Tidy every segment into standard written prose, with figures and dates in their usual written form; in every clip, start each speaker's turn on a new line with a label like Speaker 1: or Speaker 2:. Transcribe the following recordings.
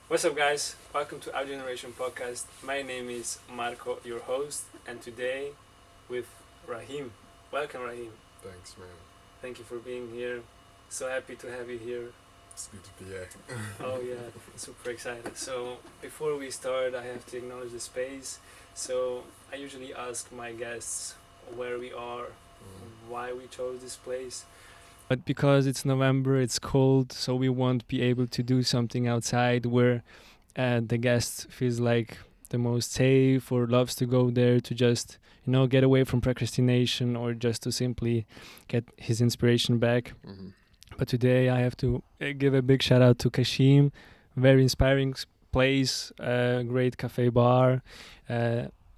Speaker 1: What's up, guys? Welcome to Our Generation Podcast. My name is Marco, your host, and today with Raheem. Welcome, Raheem.
Speaker 2: Thanks, man.
Speaker 1: Thank you for being here. So happy to have you here.
Speaker 2: It's good to be here.
Speaker 1: Oh, yeah, super excited. So, before we start, I have to acknowledge the space. So, I usually ask my guests where we are, why we chose this place. But because it's November, it's cold, so we won't be able to do something outside where the guest feels like the most safe or loves to go there to just get away from procrastination or just to simply get his inspiration back. But today I have to give a big shout out to Kashim. Very inspiring place, great cafe bar.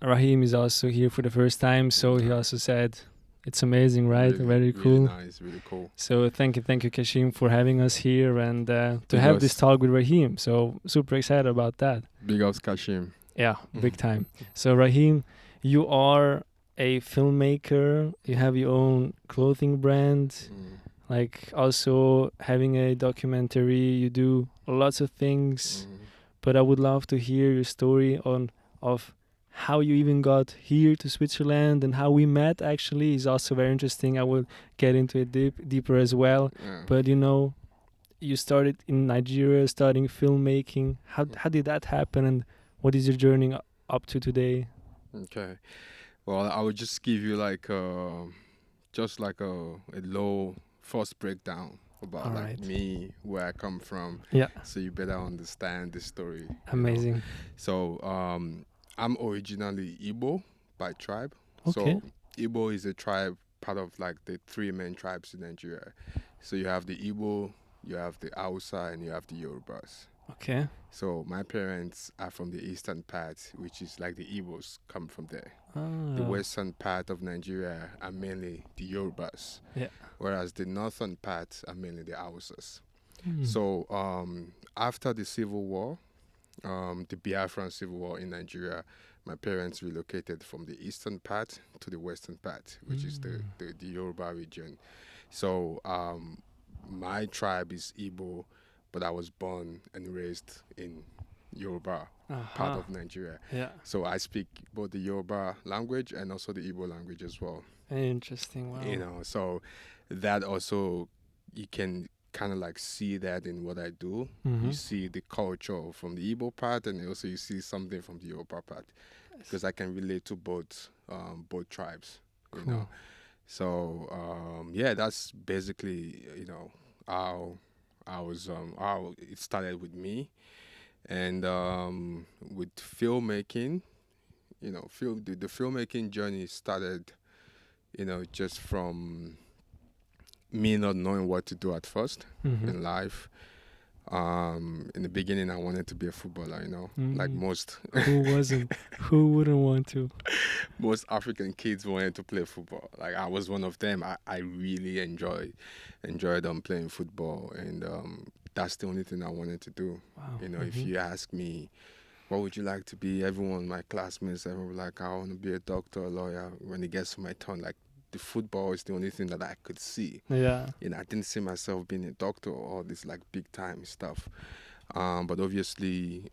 Speaker 1: Raheem is also here for the first time, so he also said it's amazing, right?
Speaker 2: Really,
Speaker 1: Very
Speaker 2: really
Speaker 1: cool.
Speaker 2: nice, really cool.
Speaker 1: So thank you, Kashim, for having us here and to have this talk with Raheem. So super excited about that.
Speaker 2: Big ups, Kashim.
Speaker 1: Yeah, big time. So Raheem, you are a filmmaker. You have your own clothing brand. Like also having a documentary. You do lots of things. But I would love to hear your story of how you even got here to Switzerland and how we met. Actually, is also very interesting. I will get into it deeper as well.
Speaker 2: Yeah.
Speaker 1: But you started in Nigeria, studying filmmaking. How did that happen, and what is your journey up to today?
Speaker 2: Okay. Well, I would just give you like just like a low first breakdown about
Speaker 1: All
Speaker 2: like
Speaker 1: right.
Speaker 2: me, where I come from.
Speaker 1: Yeah,
Speaker 2: So you better understand the story.
Speaker 1: amazing.
Speaker 2: So I'm originally Igbo by tribe.
Speaker 1: Okay.
Speaker 2: So Igbo is a tribe part of like the three main tribes in Nigeria. So you have the Igbo, you have the Hausa, and you have the Yorubas.
Speaker 1: Okay.
Speaker 2: So my parents are from the eastern part, which is like the Igbos come from there. The western part of Nigeria are mainly the Yorubas,
Speaker 1: Yeah.
Speaker 2: whereas the northern part are mainly the Hausas.
Speaker 1: Mm.
Speaker 2: So after the Civil War, the Biafran Civil War in Nigeria, my parents relocated from the eastern part to the western part, which is the Yoruba region. So my tribe is Igbo, but I was born and raised in Yoruba part of Nigeria.
Speaker 1: Yeah.
Speaker 2: So I speak both the Yoruba language and also the Igbo language as well.
Speaker 1: Interesting. Wow.
Speaker 2: So that also, you can kind of like see that in what I do.
Speaker 1: Mhm.
Speaker 2: You see the culture from the Igbo part, and also you see something from the Yoruba part, because I can relate to both tribes. You know, so yeah, that's basically how how it started with me, and with filmmaking. The filmmaking journey started, just from me not knowing what to do at first in life. In the beginning, I wanted to be a footballer, like most.
Speaker 1: Who wasn't? Who wouldn't want to?
Speaker 2: Most African kids wanted to play football. Like I was one of them. I really enjoyed playing football, and that's the only thing I wanted to do.
Speaker 1: Wow.
Speaker 2: If you ask me, what would you like to be? Everyone, my classmates, everyone were like, I want to be a doctor, a lawyer. When it gets to my turn, like the football is the only thing that I could see.
Speaker 1: Yeah.
Speaker 2: I didn't see myself being a doctor or all this like big time stuff. But obviously,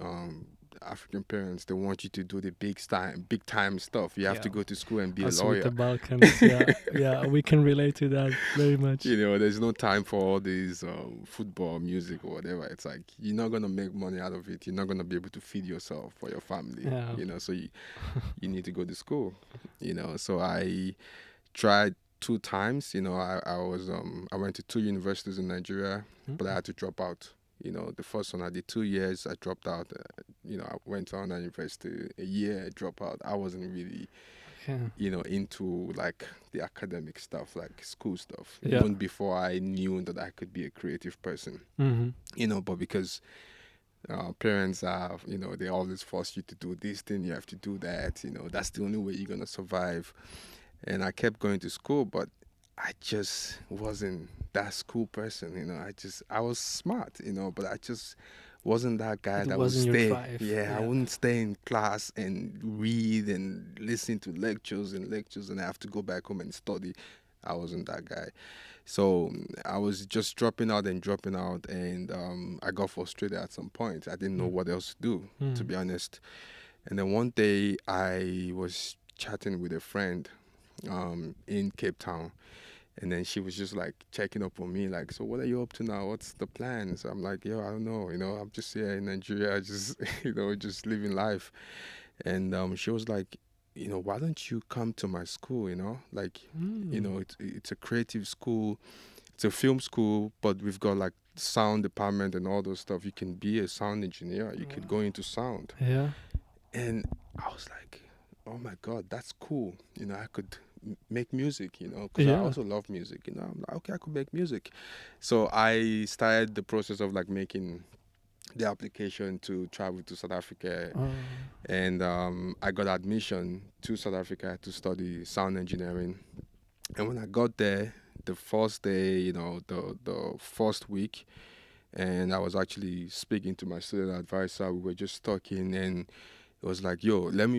Speaker 2: African parents, they want you to do the big time stuff. You have to go to school and be
Speaker 1: Also
Speaker 2: a lawyer.
Speaker 1: with the Balkans, yeah, we can relate to that very much.
Speaker 2: There's no time for all these football, music, or whatever. It's like you're not gonna make money out of it. You're not gonna be able to feed yourself or your family.
Speaker 1: Yeah.
Speaker 2: So you need to go to school. So I tried 2 times. I went to 2 universities in Nigeria, but I had to drop out. The first one I did 2 years, I dropped out. I went to another university a year, I dropped out. I wasn't really, into like the academic stuff, like school stuff.
Speaker 1: Yeah.
Speaker 2: Even before I knew that I could be a creative person. But because parents are, they always force you to do this thing, you have to do that. That's the only way you're gonna survive. And I kept going to school, but I just wasn't that school person. I was smart, but I just wasn't that guy
Speaker 1: It
Speaker 2: that would
Speaker 1: wasn't your
Speaker 2: stay.
Speaker 1: drive.
Speaker 2: Yeah, I
Speaker 1: Yeah.
Speaker 2: wouldn't stay in class and read and listen to lectures and I have to go back home and study. I wasn't that guy. So I was just dropping out and dropping out, and I got frustrated at some point. I didn't know
Speaker 3: Mm.
Speaker 2: what else to do, to
Speaker 3: Mm.
Speaker 2: be honest. And then one day I was chatting with a friend in Cape Town, and then she was just like checking up on me, like, so what are you up to now? What's the plan? So I'm like, yo, I don't know, I'm just here in Nigeria, just just living life. And she was like, why don't you come to my school? Like,
Speaker 3: Mm.
Speaker 2: it's a creative school, it's a film school, but we've got like sound department and all those stuff. You can be a sound engineer. You could go into sound.
Speaker 3: Yeah.
Speaker 2: And I was like, oh my God, that's cool. I could make music, because I
Speaker 3: Yeah.
Speaker 2: also love music. I'm like, okay, I could make music. So I started the process of like making the application to travel to South Africa.
Speaker 3: Uh,
Speaker 2: And I got admission to South Africa to study sound engineering. And when I got there, the first day, the first week, and I was actually speaking to my student advisor. We were just talking, and it was like, yo, let me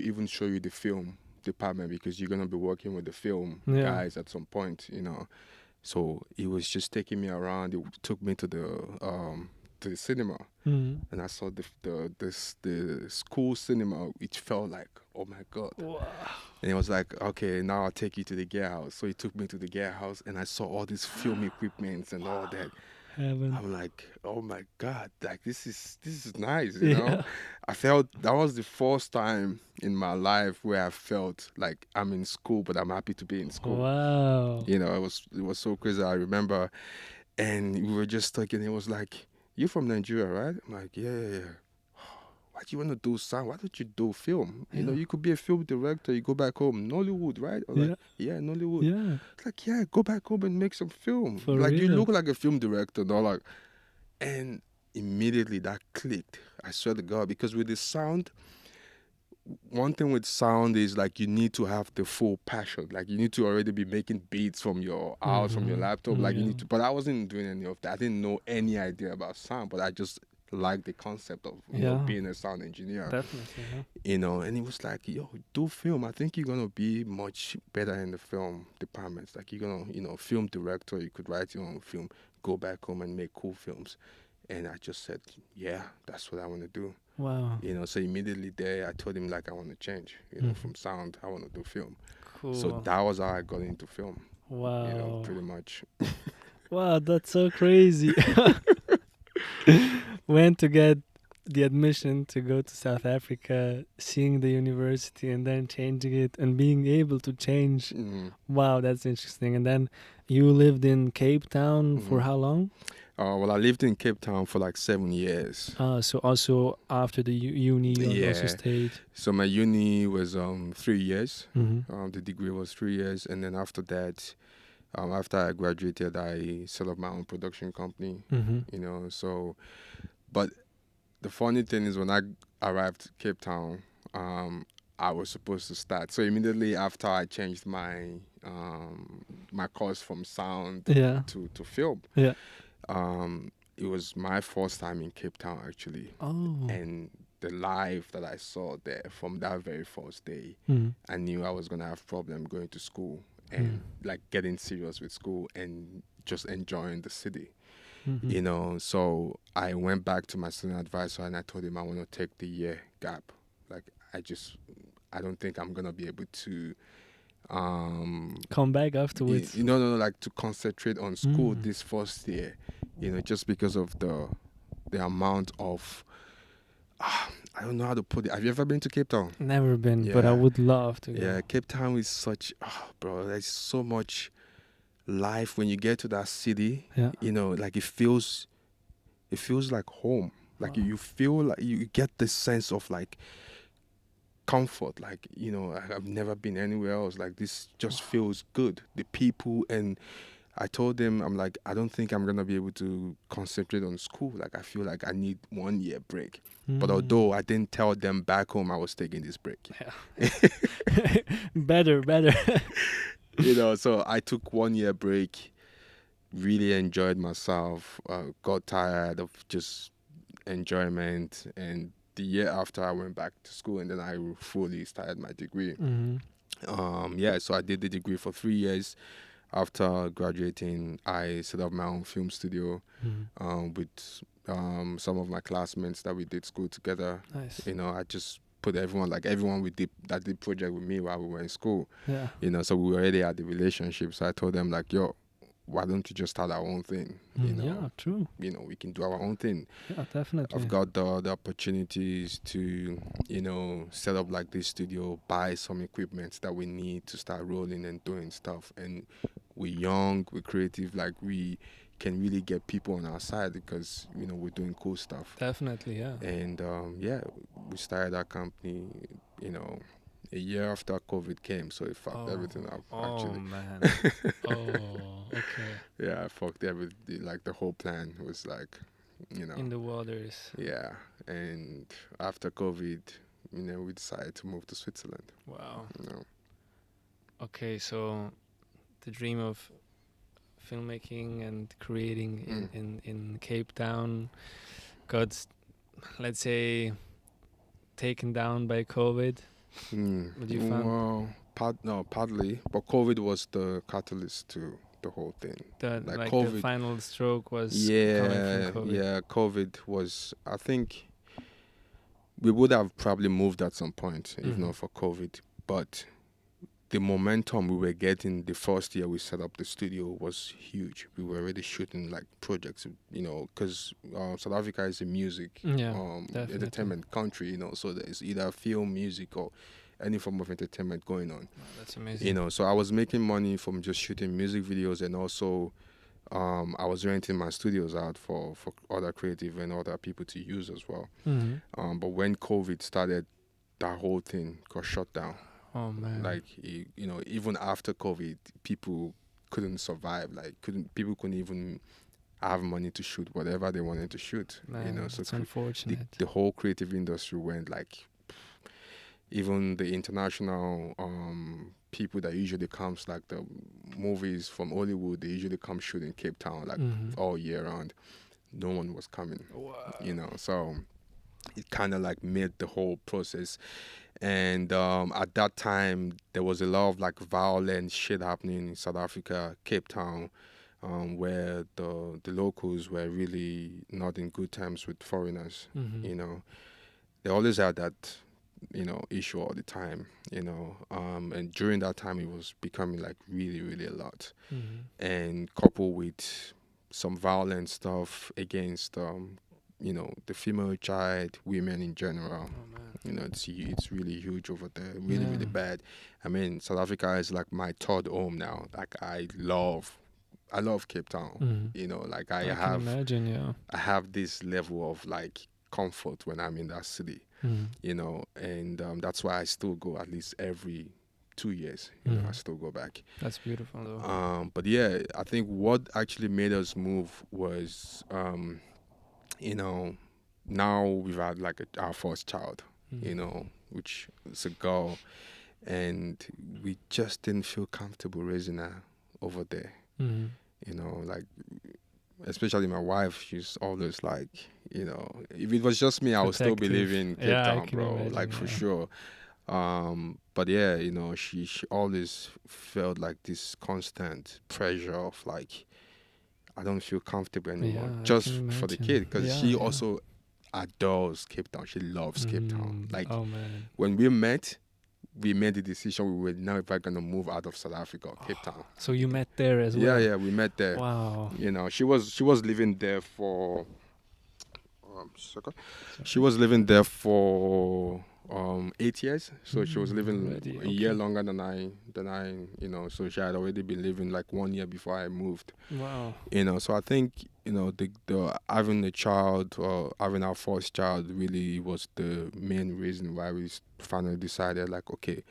Speaker 2: even show you the film department because you're gonna be working with the film
Speaker 3: yeah.
Speaker 2: guys at some point. So he was just taking me around. He took me to the cinema,
Speaker 3: Mm.
Speaker 2: and I saw the school cinema. It felt like, oh my God.
Speaker 3: Wow.
Speaker 2: And he was like, okay, now I'll take you to the gear house. So he took me to the gear house, and I saw all these film equipments and all that.
Speaker 3: Heaven.
Speaker 2: I'm like, oh my God, like this is nice.
Speaker 3: Yeah.
Speaker 2: I felt that was the first time in my life where I felt like I'm in school, but I'm happy to be in school.
Speaker 3: Wow.
Speaker 2: It was so crazy. I remember, and we were just talking. It was like, "You from Nigeria, right?" I'm like, "Yeah, yeah, yeah." Why do you want to do sound? Why don't you do film?
Speaker 3: Yeah.
Speaker 2: You could be a film director. You go back home, Nollywood, right? Or like,
Speaker 3: Yeah.
Speaker 2: yeah, Nollywood.
Speaker 3: Yeah.
Speaker 2: It's like, yeah, go back home and make some film.
Speaker 3: For
Speaker 2: Like, you
Speaker 3: real.
Speaker 2: look like a film director, no? Like, and immediately that clicked. I swear to God, because with the sound, one thing with sound is like you need to have the full passion. Like you need to already be making beats from your house, from your
Speaker 3: Mm-hmm.
Speaker 2: laptop.
Speaker 3: Mm,
Speaker 2: Like you
Speaker 3: yeah.
Speaker 2: need to. But I wasn't doing any of that. I didn't know any idea about sound, but I just liked the concept of
Speaker 3: Yeah.
Speaker 2: being a sound engineer.
Speaker 3: Definitely. Yeah.
Speaker 2: And he was like, yo, do film. I think you're gonna be much better in the film departments. Like you're gonna, film director. You could write your own film. Go back home and make cool films. And I just said, yeah, that's what I want to do.
Speaker 3: Wow.
Speaker 2: So immediately there, I told him like I want to change.
Speaker 3: Mhm.
Speaker 2: From sound, I want to do film. So
Speaker 3: Cool.
Speaker 2: that was how I got into film.
Speaker 3: Wow.
Speaker 2: Pretty much.
Speaker 3: Wow, that's so crazy. Went to get the admission to go to South Africa, seeing the university and then changing it and being able to change.
Speaker 2: Mm-hmm.
Speaker 3: Wow, that's interesting. And then you lived in Cape Town for
Speaker 2: Mm-hmm.
Speaker 3: how long?
Speaker 2: Well, I lived in Cape Town for like 7 years.
Speaker 3: So also after the uni, you also
Speaker 2: Yeah.
Speaker 3: stayed.
Speaker 2: So my uni was 3 years.
Speaker 3: Mm-hmm.
Speaker 2: The degree was 3 years, and then after that, after I graduated, I set up my own production company.
Speaker 3: Mm-hmm.
Speaker 2: So, but the funny thing is when I arrived to Cape Town, I was supposed to start. So immediately after I changed my course from sound
Speaker 3: Yeah.
Speaker 2: to film,
Speaker 3: Yeah.
Speaker 2: it was my first time in Cape Town actually,
Speaker 3: Oh.
Speaker 2: and the life that I saw there from that very first day,
Speaker 3: Mm.
Speaker 2: I knew I was gonna have problem going to school and like getting serious with school and just enjoying the city.
Speaker 3: Mm-hmm.
Speaker 2: So I went back to my student advisor and I told him I want to take the year gap. Like I don't think I'm gonna be able to
Speaker 3: Come back afterwards.
Speaker 2: no, like to concentrate on school
Speaker 3: Mm.
Speaker 2: this first year, just because of the amount of I don't know how to put it. Have you ever been to Cape Town?
Speaker 3: Never been, but I
Speaker 2: Yeah.
Speaker 3: would love to go.
Speaker 2: Yeah, Cape Town is such bro, there's so much life when you get to that city.
Speaker 3: Yeah.
Speaker 2: Like it feels like home. Like
Speaker 3: Wow.
Speaker 2: you feel like you get this sense of like comfort. Like I've never been anywhere else. Like this just feels good. The people, and I told them, I'm like, I don't think I'm gonna be able to concentrate on school. Like I feel like I need 1 year break. But although I didn't tell them back home I was taking this break.
Speaker 3: Yeah. better.
Speaker 2: So I took 1 year break, really enjoyed myself, got tired of just enjoyment, and the year after I went back to school and then I fully started my degree.
Speaker 3: Mm-hmm.
Speaker 2: So I did the degree for 3 years. after graduating, I set up my own film studio with some of my classmates that we did school together.
Speaker 3: Nice.
Speaker 2: You know, I just put everyone we did that did project with me while we were in school.
Speaker 3: Yeah.
Speaker 2: You know, so we already had the relationship. So I told them like, yo, why don't you just start our own thing? You know,
Speaker 3: Yeah, true.
Speaker 2: you know, we can do our own thing.
Speaker 3: Yeah, definitely.
Speaker 2: I've got the opportunities to, you know, set up like this studio, buy some equipment that we need to start rolling and doing stuff. And we're young, we're creative, like we can really get people on our side because, you know, we're doing cool stuff.
Speaker 3: Definitely, yeah.
Speaker 2: And yeah, we started our company, you know, a year after COVID came, so it fucked everything up. Actually,
Speaker 3: Man. Okay.
Speaker 2: Yeah, I fucked everything. Like the whole plan was like, you know,
Speaker 3: In the waters.
Speaker 2: yeah. And after COVID, you know, we decided to move to Switzerland.
Speaker 3: Wow.
Speaker 2: You know,
Speaker 3: Okay, so the dream of filmmaking and creating in Cape Town got, let's say, taken down by COVID. What you found?
Speaker 2: Well, partly, but COVID was the catalyst to the whole thing.
Speaker 3: Like
Speaker 2: COVID,
Speaker 3: the final stroke was coming from COVID.
Speaker 2: Yeah, COVID was, I think we would have probably moved at some point if not for COVID. But the momentum we were getting the first year we set up the studio was huge. We were already shooting like projects, you know, because South Africa is a music entertainment country, you know, so there's either film, music, or any form of entertainment going on.
Speaker 3: Wow, that's amazing.
Speaker 2: You know, so I was making money from just shooting music videos, and also I was renting my studios out for other creative and other people to use as well. But when COVID started, that whole thing got shut down.
Speaker 3: Oh man!
Speaker 2: Like you know, even after COVID, people couldn't survive. Like people couldn't even have money to shoot whatever they wanted to shoot.
Speaker 3: Man,
Speaker 2: you know, so
Speaker 3: it's unfortunate.
Speaker 2: The whole creative industry went like. Even the international people that usually comes, like the movies from Hollywood, they usually come shoot in Cape Town like all year round. No one was coming.
Speaker 3: Wow.
Speaker 2: You know, so it kind of like made the whole process. And at that time, there was a lot of like violent shit happening in South Africa, Cape Town, where the locals were really not in good terms with foreigners. You know, they always had that, you know, issue all the time. You know, and during that time, it was becoming like really, really a lot. And coupled with some violent stuff against you know, the female child, women in general. You know, it's really huge over there, really bad. I mean, South Africa is like my third home now. Like I love Cape Town. You know, like I
Speaker 3: can imagine, yeah.
Speaker 2: I have this level of like comfort when I'm in that city. You know, and that's why I still go at least every 2 years. You know, I still go back.
Speaker 3: That's beautiful, though.
Speaker 2: But yeah, I think what actually made us move was, you know, now we've had like our first child, you know, which is a girl, and we just didn't feel comfortable raising her over there. You know, like, especially my wife, she's always like, you know, if it was just me, I would still be living in Cape Town, bro, imagine, like for sure. But yeah, you know, she always felt like this constant pressure of like, I don't feel comfortable anymore, just for the kid, because she also adores Cape Town. She loves Cape Town. Like, when we made the decision we were never gonna move out of South Africa or Cape Town.
Speaker 3: So you met there as well?
Speaker 2: Yeah, we met there.
Speaker 3: Wow.
Speaker 2: You know, she was living there for. She was living there for 8 years. So she was living a year longer than I, you know, so she had already been living like 1 year before I moved.
Speaker 3: Wow.
Speaker 2: You know, so I think, you know, the having a child or having our first child really was the main reason why we finally decided like, okay,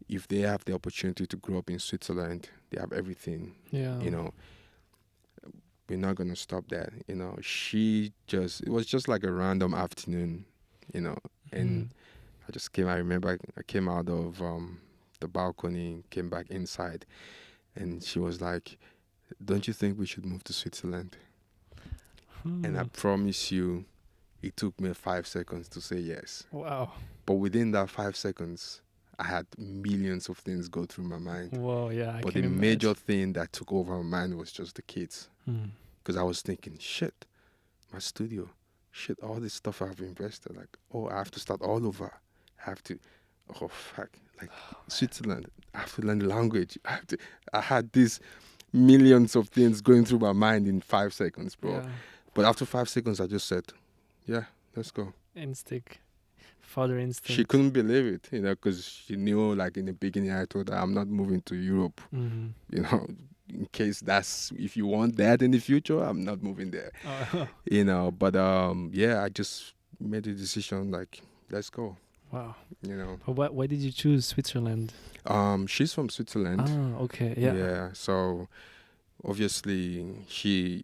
Speaker 2: if they have the opportunity to grow up in Switzerland, they have everything.
Speaker 3: Yeah.
Speaker 2: You know, we're not gonna stop that. You know, it was just like a random afternoon, you know, and I remember I came out of the balcony, came back inside, and she was like, "Don't you think we should move to Switzerland?" And I promise you, it took me 5 seconds to say yes.
Speaker 3: Wow.
Speaker 2: But within that 5 seconds, I had millions of things go through my mind.
Speaker 3: Whoa, yeah, I
Speaker 2: But
Speaker 3: can
Speaker 2: the major
Speaker 3: imagine.
Speaker 2: thing that took over my mind was just the kids.
Speaker 3: Mm.
Speaker 2: Because I was thinking, shit, my studio, shit, all this stuff I've invested, like, oh, I have to start all over. I have to, oh, fuck, like Switzerland, I have to learn the language. I had these millions of things going through my mind in 5 seconds, bro.
Speaker 3: Yeah,
Speaker 2: But after 5 seconds, I just said, yeah, let's go.
Speaker 3: instinct, father
Speaker 2: She
Speaker 3: instinct.
Speaker 2: couldn't believe it, because she knew, like, in the beginning, I told her, I'm not moving to Europe,
Speaker 3: Mm.
Speaker 2: in case if you want that in the future, I'm not moving there,
Speaker 3: Oh,
Speaker 2: but, yeah, I just made the decision, like, let's go,
Speaker 3: wow.
Speaker 2: you know.
Speaker 3: But why did you choose Switzerland?
Speaker 2: She's from Switzerland.
Speaker 3: Ah, okay, yeah.
Speaker 2: Yeah, so obviously she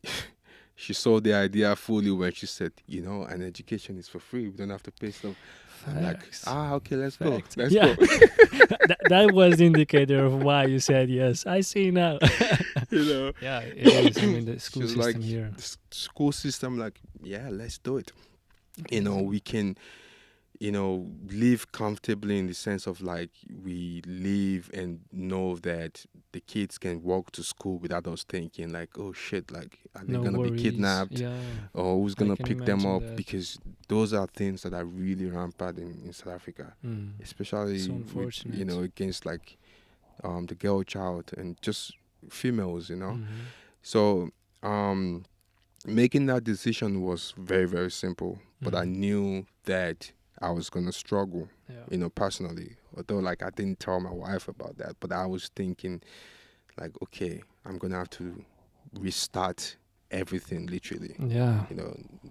Speaker 2: saw the idea fully when she said, an education is for free. We don't have to pay stuff. I'm like,
Speaker 3: Facts.
Speaker 2: okay, let's go.
Speaker 3: Facts.
Speaker 2: Let's
Speaker 3: Yeah.
Speaker 2: go.
Speaker 3: That was the indicator of why you said yes. I see now.
Speaker 2: you know.
Speaker 3: Yeah, it is. I mean, the
Speaker 2: She
Speaker 3: school
Speaker 2: was
Speaker 3: system
Speaker 2: like,
Speaker 3: here.
Speaker 2: the school system, like, yeah, let's do it. We can, live comfortably in the sense of, like, we live and know that the kids can walk to school without us thinking, like, oh shit, like, are they
Speaker 3: No
Speaker 2: gonna be
Speaker 3: worries.
Speaker 2: kidnapped,
Speaker 3: Yeah,
Speaker 2: or who's
Speaker 3: I
Speaker 2: gonna
Speaker 3: can
Speaker 2: pick them
Speaker 3: imagine
Speaker 2: up?
Speaker 3: that.
Speaker 2: Because those are things that are really rampant in South Africa, especially
Speaker 3: So
Speaker 2: with,
Speaker 3: unfortunate.
Speaker 2: against, like, the girl child and just females,
Speaker 3: Mhm.
Speaker 2: So making that decision was very, very simple, but I
Speaker 3: Mhm.
Speaker 2: knew that I was gonna struggle,
Speaker 3: Yeah.
Speaker 2: personally. Although, like, I didn't tell my wife about that, but I was thinking, like, okay, I'm gonna have to restart everything, literally.
Speaker 3: Yeah.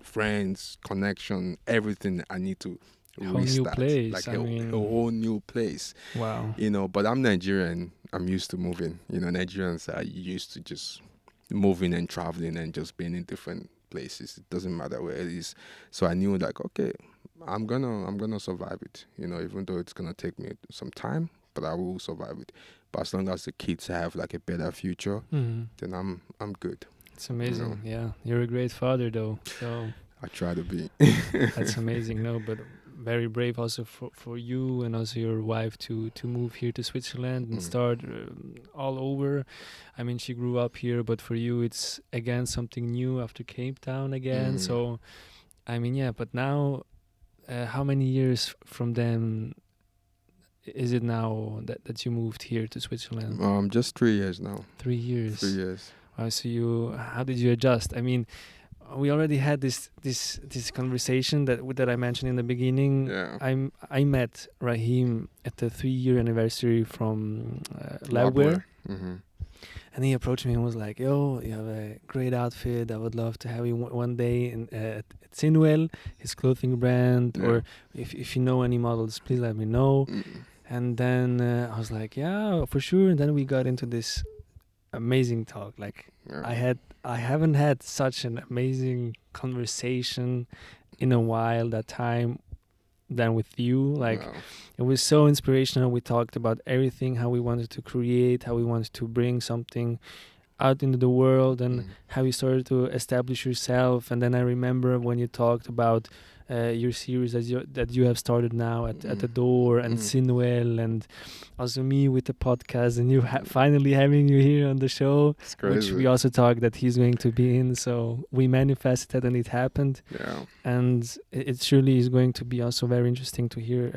Speaker 2: Friends, connection, everything. I need to
Speaker 3: Whole new
Speaker 2: restart,
Speaker 3: place.
Speaker 2: like
Speaker 3: I
Speaker 2: a
Speaker 3: mean,
Speaker 2: whole new place.
Speaker 3: wow.
Speaker 2: But I'm Nigerian. I'm used to moving. Nigerians are used to just moving and traveling and just being in different places. It doesn't matter where it is. So I knew, like, okay, I'm gonna survive it. Even though it's gonna take me some time, but I will survive it. But as long as the kids have, like, a better future,
Speaker 3: Mhm.
Speaker 2: then I'm good.
Speaker 3: It's amazing. Yeah, you're a great father, though. So
Speaker 2: I try to be.
Speaker 3: that's amazing. No, but very brave also for you and also your wife to move here to Switzerland and start all over. I mean, she grew up here, but for you, it's again something new after Cape Town again. So, I mean, yeah. But now, how many years from then is it now that you moved here to Switzerland?
Speaker 2: Just 3 years now.
Speaker 3: 3 years.
Speaker 2: 3 years.
Speaker 3: So how did you adjust? I mean, we already had this conversation that I mentioned in the beginning.
Speaker 2: Yeah.
Speaker 3: I met Raheem at the 3-year anniversary from Labware, and he approached me and was like, "Yo, you have a great outfit. I would love to have you one day at Sinwell, his clothing brand, or if you know any models, please let me know." And then I was like, "Yeah, for sure." And then we got into this amazing talk. Like, I haven't had such an amazing conversation in a while that time than with you. Like, it was so inspirational. We talked about everything, how we wanted to create, how we wanted to bring something out into the world, and how you started to establish yourself. And then I remember when you talked about your series that you have started now at the door, and Sinwell, and also me with the podcast, and you finally having you here on the show, which we also talked that he's going to be in. So we manifested and it happened. And it surely is going to be also very interesting to hear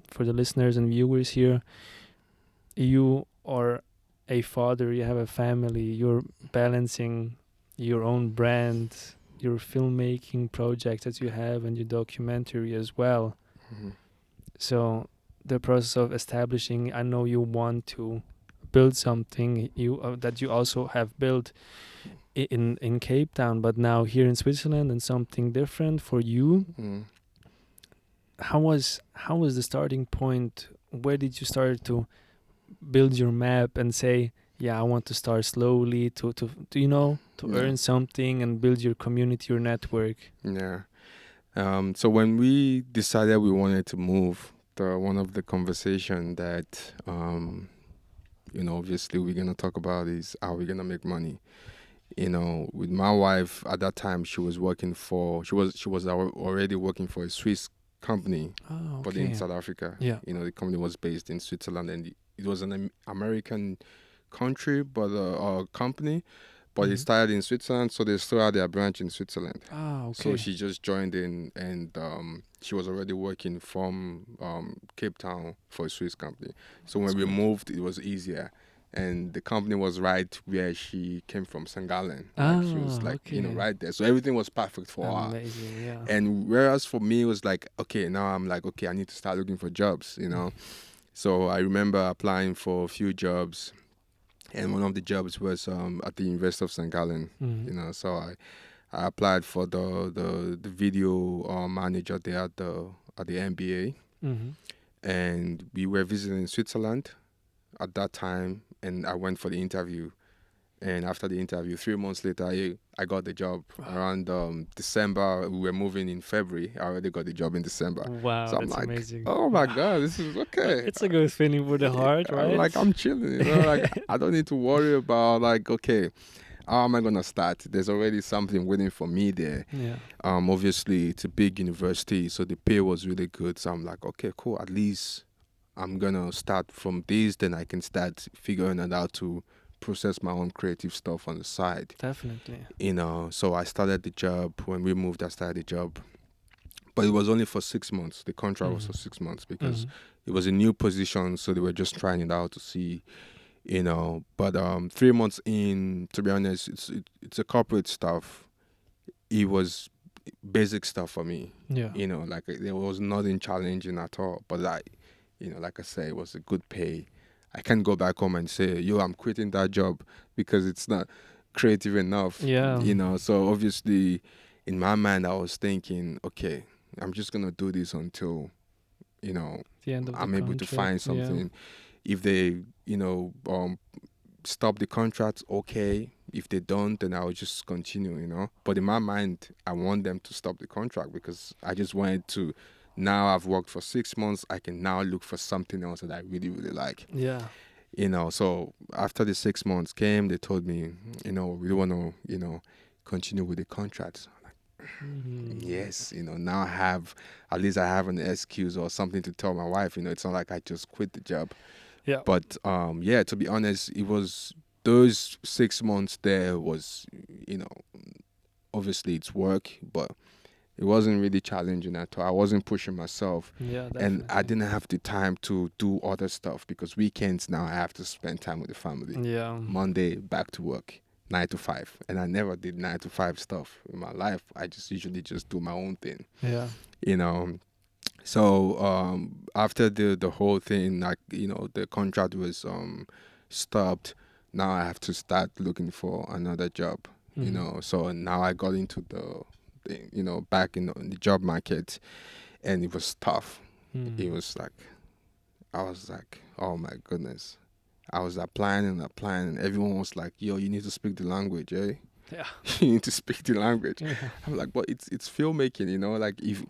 Speaker 3: for the listeners and viewers here. You are a father, you have a family, you're balancing your own brand, your filmmaking project that you have, and your documentary as well. So the process of establishing, I know you want to build something that you also have built in Cape Town, but now here in Switzerland, and something different for you. How was the starting point? Where did you start to build your map and say, yeah, I want to start slowly to earn something and build your community, your network?
Speaker 2: So when we decided we wanted to move, one of the conversation that obviously we're gonna talk about is how we're gonna make money. With my wife at that time, she was already working for a Swiss company,
Speaker 3: Oh,
Speaker 2: but in
Speaker 3: okay.
Speaker 2: South Africa.
Speaker 3: Yeah.
Speaker 2: You know, the company was based in Switzerland, and it was an American country, but a company, but it
Speaker 3: Mhm.
Speaker 2: started in Switzerland, so they still had their branch in Switzerland.
Speaker 3: Ah,
Speaker 2: So
Speaker 3: okay.
Speaker 2: she just joined in, and she was already working from Cape Town for a Swiss company. So when
Speaker 3: That's
Speaker 2: we
Speaker 3: good.
Speaker 2: moved, it was easier. And the company was right where she came from, St. Gallen. Like she was
Speaker 3: Ah,
Speaker 2: like, you know,
Speaker 3: okay.
Speaker 2: right there. So everything was perfect for her.
Speaker 3: Amazing. Yeah.
Speaker 2: And whereas for me, it was like, okay, now I'm like, okay, I need to start looking for jobs, you know. So I remember applying for a few jobs, and one of the jobs was at the University of St. Gallen,
Speaker 3: Mhm.
Speaker 2: you know. So I applied for the video manager there at the MBA,
Speaker 3: Mhm.
Speaker 2: and we were visiting Switzerland at that time, and I went for the interview. And after the interview, 3 months later, I got the job.
Speaker 3: Wow.
Speaker 2: Around December, we were moving in February. I already got the job in December.
Speaker 3: Wow,
Speaker 2: So I'm
Speaker 3: that's
Speaker 2: like,
Speaker 3: amazing.
Speaker 2: oh my God, this is okay.
Speaker 3: It's a good feeling for the heart, right?
Speaker 2: Like I'm chilling, you know, like I don't need to worry about like, okay, how am I gonna start? There's already something waiting for me there.
Speaker 3: Yeah.
Speaker 2: Obviously it's a big university, so the pay was really good. So I'm like, okay, cool. At least I'm gonna start from this, then I can start figuring it out to process my own creative stuff on the side.
Speaker 3: Definitely.
Speaker 2: You know, so I started the job. When we moved, I started the job. But it was only for 6 months. The contract was for 6 months because
Speaker 3: Mhm.
Speaker 2: it was a new position, so they were just trying it out to see, you know. But 3 months in, to be honest, it's a corporate stuff. It was basic stuff for me,
Speaker 3: Yeah.
Speaker 2: you know. Like there was nothing challenging at all. But you know, like I said, it was a good pay. I can't go back home and say, yo, I'm quitting that job because it's not creative enough,
Speaker 3: Yeah.
Speaker 2: you know. So obviously, in my mind, I was thinking, okay, I'm just gonna do this until, you know,
Speaker 3: The end of the
Speaker 2: I'm able to
Speaker 3: contract.
Speaker 2: find
Speaker 3: Yeah.
Speaker 2: something. If they, you know, stop the contract, okay. If they don't, then I'll just continue, you know. But in my mind, I want them to stop the contract because I just wanted to. Now I've worked for 6 months. I can now look for something else that I really, really like,
Speaker 3: Yeah.
Speaker 2: you know. So after the 6 months came, they told me, you know, we don't want to, you know, continue with the contract.
Speaker 3: Mhm.
Speaker 2: Yes, you know, now I have, at least I have an excuse or something to tell my wife, you know. It's not like I just quit the job.
Speaker 3: Yeah.
Speaker 2: But yeah, to be honest, it was those 6 months there was, you know, obviously it's work, but it wasn't really challenging at all. I wasn't pushing myself,
Speaker 3: Yeah,
Speaker 2: and I
Speaker 3: definitely.
Speaker 2: didn't have the time to do other stuff because weekends now I have to spend time with the family.
Speaker 3: Yeah.
Speaker 2: Monday back to work, 9 to 5, and I never did 9 to 5 stuff in my life. I just usually just do my own thing,
Speaker 3: Yeah.
Speaker 2: you know. So after the whole thing, like, you know, the contract was stopped. Now I have to start looking for another job, you
Speaker 3: Mhm.
Speaker 2: know. So now I got into you know, back in the job market, and it was tough. It
Speaker 3: Mhm.
Speaker 2: was like, I was like, oh my goodness. I was applying and applying, and everyone was like, yo, you need to speak the language, eh?
Speaker 3: Yeah.
Speaker 2: You need to speak the language.
Speaker 3: Yeah.
Speaker 2: I'm like, but it's filmmaking, you know. Like, if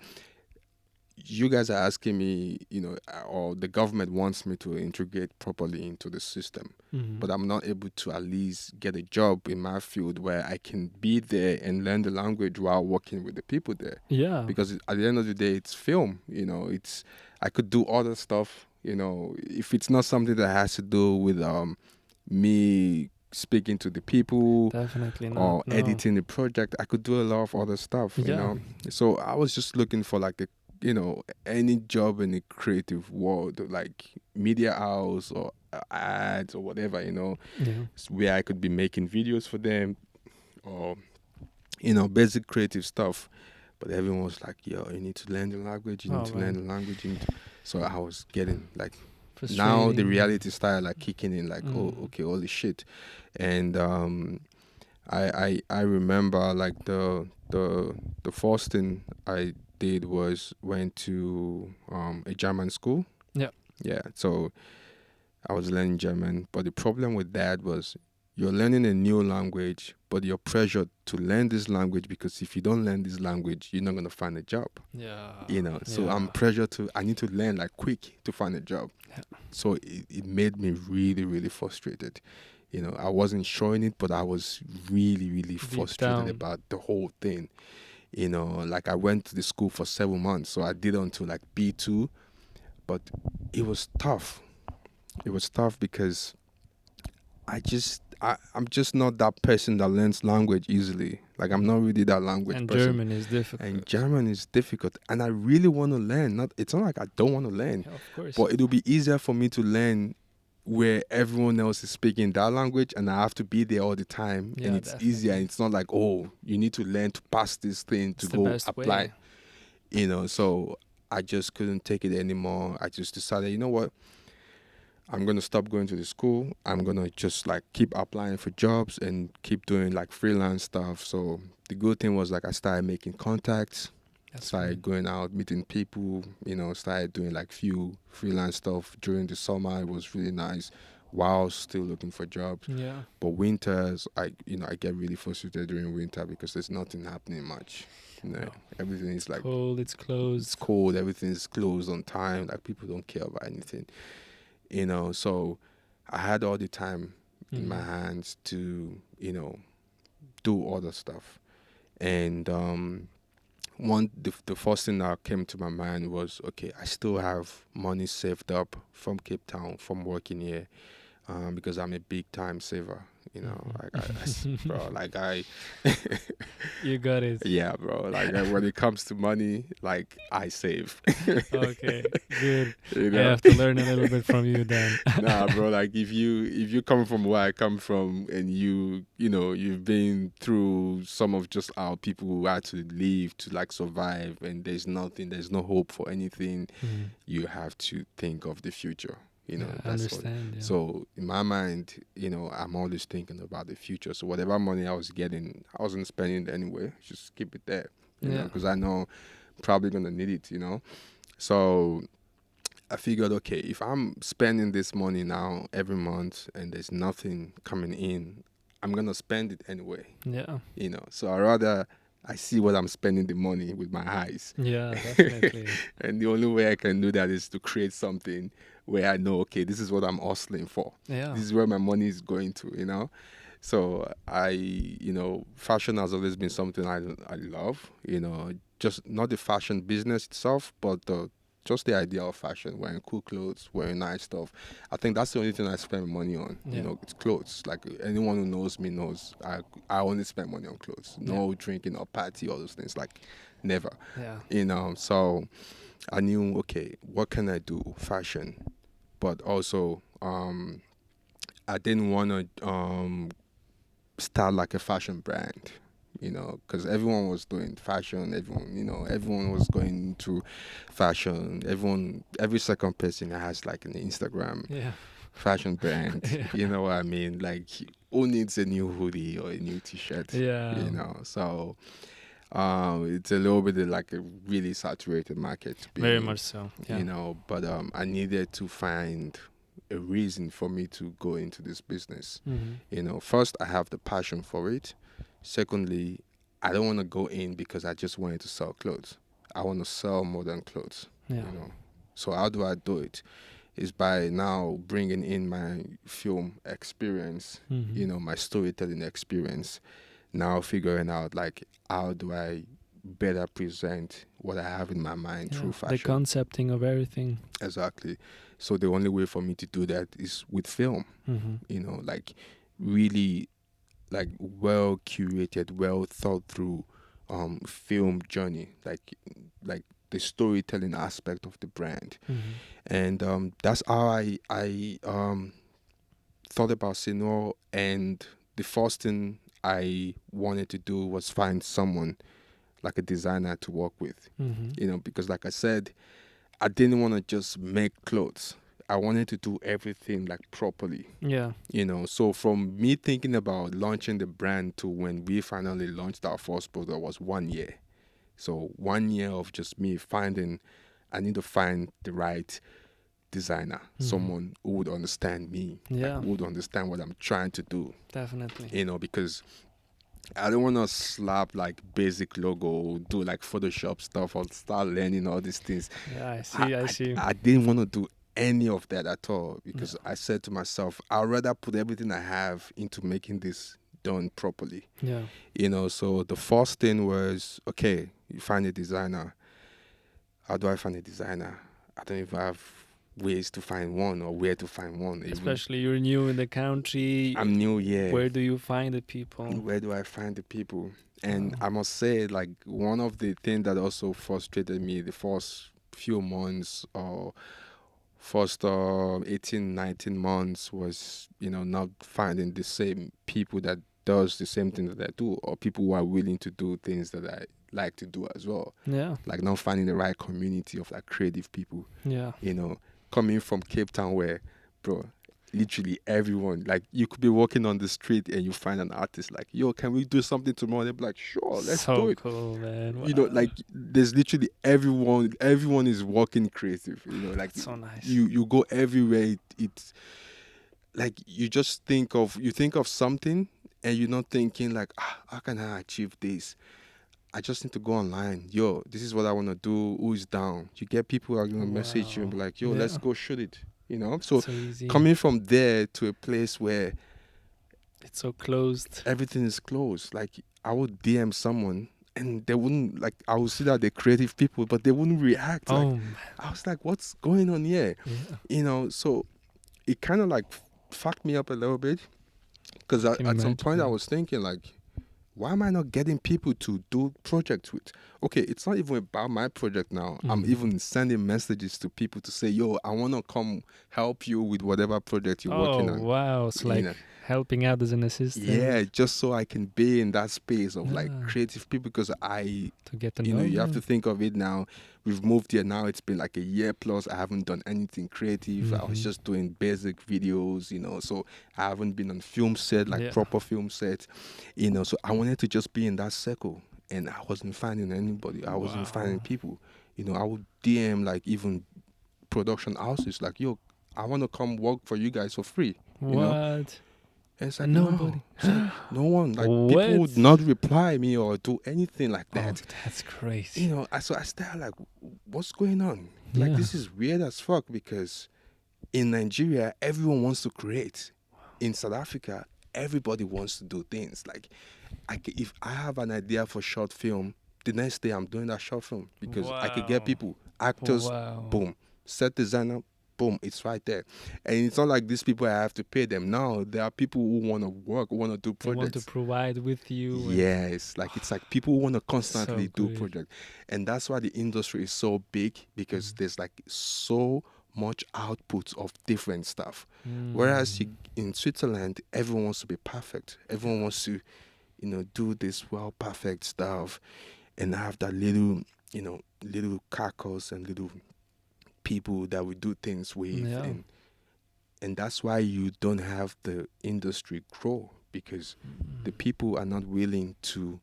Speaker 2: you guys are asking me, you know, or the government wants me to integrate properly into the system,
Speaker 3: Mhm.
Speaker 2: but I'm not able to at least get a job in my field where I can be there and learn the language while working with the people there.
Speaker 3: Yeah.
Speaker 2: Because at the end of the day, it's film, you know. It's, I could do other stuff, you know, if it's not something that has to do with me speaking to the people
Speaker 3: Definitely not.
Speaker 2: or
Speaker 3: No.
Speaker 2: editing the project. I could do a lot of other stuff, you
Speaker 3: Yeah.
Speaker 2: know. So I was just looking for like a, you know, any job in the creative world, like media house or ads or whatever, you know,
Speaker 3: Yeah.
Speaker 2: where I could be making videos for them or, you know, basic creative stuff. But everyone was like, yo, you need to learn the language, you need
Speaker 3: Oh
Speaker 2: to learn
Speaker 3: man.
Speaker 2: the language. So I was getting like,
Speaker 3: Frustrating.
Speaker 2: now the reality started like kicking in, like, oh,
Speaker 3: Mm.
Speaker 2: okay, holy shit. And I remember like the first thing I did was went to a German school.
Speaker 3: Yeah.
Speaker 2: Yeah, so I was learning German, but the problem with that was you're learning a new language, but you're pressured to learn this language because if you don't learn this language, you're not gonna find a job.
Speaker 3: Yeah.
Speaker 2: You know, so
Speaker 3: Yeah.
Speaker 2: I'm pressured to, I need to learn like quick to find a job.
Speaker 3: Yeah.
Speaker 2: So it made me really, really frustrated. You know, I wasn't showing it, but I was really, really frustrated
Speaker 3: down.
Speaker 2: about the whole thing. You know, like I went to the school for 7 months, so I did until like B2, but it was tough. It was tough because I'm just not that person that learns language easily. Like I'm not really that language
Speaker 3: And
Speaker 2: person.
Speaker 3: German is difficult.
Speaker 2: And German is difficult, and I really want to learn. It's not like I don't want to learn,
Speaker 3: Yeah, of course.
Speaker 2: but it will be easier for me to learn where everyone else is speaking that language, and I have to be there all the time,
Speaker 3: Yeah,
Speaker 2: and it's
Speaker 3: definitely.
Speaker 2: easier. And it's not like, oh, you need to learn to pass this thing
Speaker 3: It's
Speaker 2: to
Speaker 3: the
Speaker 2: go
Speaker 3: best
Speaker 2: apply.
Speaker 3: way.
Speaker 2: You know, so I just couldn't take it anymore. I just decided, you know what? I'm gonna stop going to the school. I'm gonna just like keep applying for jobs and keep doing like freelance stuff. So the good thing was like I started making contacts,
Speaker 3: That's
Speaker 2: started
Speaker 3: great.
Speaker 2: going out, meeting people, you know, started doing like few freelance stuff during the summer. It was really nice while still looking for jobs.
Speaker 3: Yeah.
Speaker 2: But winters, I get really frustrated during winter because there's nothing happening much. You know,
Speaker 3: No.
Speaker 2: everything is like
Speaker 3: Cold, it's closed.
Speaker 2: it's cold, everything's closed on time, like people don't care about anything. You know, so I had all the time in my hands to, you know, do other stuff. And the first thing that came to my mind was, okay, I still have money saved up from Cape Town from working here, because I'm a big time saver. You know, bro, like
Speaker 3: You got it.
Speaker 2: yeah, bro. Like when it comes to money, like I save.
Speaker 3: Okay, good.
Speaker 2: You
Speaker 3: I
Speaker 2: know?
Speaker 3: have to learn a little bit from you then.
Speaker 2: Nah, bro. Like if you come from where I come from, and you know you've been through some of just our people who had to leave to like survive, and there's no hope for anything. You have to think of the future. You know,
Speaker 3: Yeah, I
Speaker 2: that's
Speaker 3: understand. Yeah.
Speaker 2: So in my mind, you know, I'm always thinking about the future. So whatever money I was getting, I wasn't spending it anyway. Just keep it there, you know,
Speaker 3: Yeah.
Speaker 2: because I know I'm probably gonna need it, you know. So I figured, okay, if I'm spending this money now every month and there's nothing coming in, I'm gonna spend it anyway,
Speaker 3: Yeah.
Speaker 2: you know. So I see what I'm spending the money with my eyes.
Speaker 3: Yeah, definitely.
Speaker 2: And the only way I can do that is to create something where I know, okay, this is what I'm hustling for.
Speaker 3: Yeah.
Speaker 2: This is where my money is going to, you know. So you know, fashion has always been something I love, you know, just not the fashion business itself, but just the idea of fashion, wearing cool clothes, wearing nice stuff. I think that's the only thing I spend money on.
Speaker 3: Yeah.
Speaker 2: You know, it's clothes. Like anyone who knows me knows I only spend money on clothes. No drinking or party, all those things. Like never.
Speaker 3: Yeah.
Speaker 2: You know, so I knew, okay, what can I do? Fashion. But also, I didn't want to start like a fashion brand, you know, because everyone was doing fashion. Everyone was going to fashion. Every second person has like an Instagram
Speaker 3: Yeah.
Speaker 2: fashion brand.
Speaker 3: Yeah.
Speaker 2: You know what I mean? Like, who needs a new hoodie or a new T-shirt?
Speaker 3: Yeah.
Speaker 2: You know, so it's a little bit like a really saturated market. To be
Speaker 3: Very
Speaker 2: honest,
Speaker 3: much so. Yeah.
Speaker 2: you know, but I needed to find a reason for me to go into this business. You know, first I have the passion for it. Secondly, I don't want to go in because I just wanted to sell clothes. I want to sell modern clothes.
Speaker 3: Yeah.
Speaker 2: You know, so how do I do it? Is by now bringing in my film experience. You know, my storytelling experience. Now figuring out like how do I better present what I have in my mind through
Speaker 3: The
Speaker 2: fashion.
Speaker 3: concepting of everything.
Speaker 2: Exactly. So the only way for me to do that is with film. You know, like really like well curated, well thought through film journey, like the storytelling aspect of the brand. And that's how I thought about Sinor, and the first thing I wanted to do was find someone like a designer to work with. You know, because like I said, I didn't want to just make clothes. I wanted to do everything like properly.
Speaker 3: Yeah.
Speaker 2: You know, so from me thinking about launching the brand to when we finally launched our first product was 1 year. So 1 year of just me I need to find the right designer, someone who would understand me,
Speaker 3: Yeah.
Speaker 2: who would understand what I'm trying to do.
Speaker 3: Definitely.
Speaker 2: You know, because I don't want to slap like basic logo, do like Photoshop stuff, or start learning all these things.
Speaker 3: Yeah, I see.
Speaker 2: I didn't want to do any of that at all because I said to myself, I'd rather put everything I have into making this done properly.
Speaker 3: Yeah.
Speaker 2: You know, so the first thing was, okay, you find a designer. How do I find a designer? I don't even have ways to find one or where to find one.
Speaker 3: Especially you're new in the country.
Speaker 2: I'm new, yeah.
Speaker 3: Where do you find the people?
Speaker 2: Where do I find the people? And I must say, like, one of the things that also frustrated me the first few months or first 18, 19 months was, you know, not finding the same people that does the same thing that I do, or people who are willing to do things that I like to do as well.
Speaker 3: Yeah.
Speaker 2: Like not finding the right community of like creative people.
Speaker 3: Yeah.
Speaker 2: You know, coming from Cape Town where, bro, literally everyone, like you could be walking on the street and you find an artist like, yo, can we do something tomorrow? They'll be like, sure, let's do it.
Speaker 3: So cool, man.
Speaker 2: You know, like there's literally everyone is working creative, you know, like
Speaker 3: so nice.
Speaker 2: You go everywhere. It's like you think of something and you're not thinking like, how can I achieve this? I just need to go online. Yo, this is what I want to do. Who is down? You get people who are going to message you and be like, yo, let's go shoot it. You know? So coming from there to a place where
Speaker 3: it's so closed.
Speaker 2: Everything is closed. Like I would DM someone and they wouldn't, like, I would see that they're creative people, but they wouldn't react. Like, I was like, what's going on here?
Speaker 3: Yeah.
Speaker 2: You know, so it kind of like fucked me up a little bit because at some point I was thinking like, why am I not getting people to do projects with? Okay, it's not even about my project now. Mm-hmm. I'm even sending messages to people to say, yo, I want to come help you with whatever project you're working on.
Speaker 3: Oh, wow. It's like helping out as an assistant.
Speaker 2: Yeah, just so I can be in that space of like creative people because to
Speaker 3: get to
Speaker 2: know you
Speaker 3: them.
Speaker 2: have to think of it now. We've moved here now. It's been like a year plus. I haven't done anything creative. I was just doing basic videos, you know, so I haven't been on film set, like proper film set, you know, so I wanted to just be in that circle and I wasn't finding anybody. I wasn't finding people, you know. I would DM like even production houses like, yo, I want to come work for you guys for free. You know? And it's like,
Speaker 3: nobody.
Speaker 2: No one. Like, people would not reply me or do anything like that.
Speaker 3: Oh, that's crazy.
Speaker 2: You know, so I started like, what's going on? Like, this is weird as fuck because in Nigeria, everyone wants to create. In South Africa, everybody wants to do things. Like, if I have an idea for short film, the next day I'm doing that short film because I could get people, actors, boom, set designer, boom, it's right there. And it's not like these people I have to pay them. No, there are people who want to work, who want to do projects.
Speaker 3: They want to provide with you.
Speaker 2: Yes, it's like people who want to constantly do projects. And that's why the industry is so big because there's like so much output of different stuff. Whereas in Switzerland, everyone wants to be perfect. Everyone wants to, you know, do this perfect stuff and have that little, you know, little carcass and little people that we do things with, and that's why you don't have the industry grow because the people are not willing to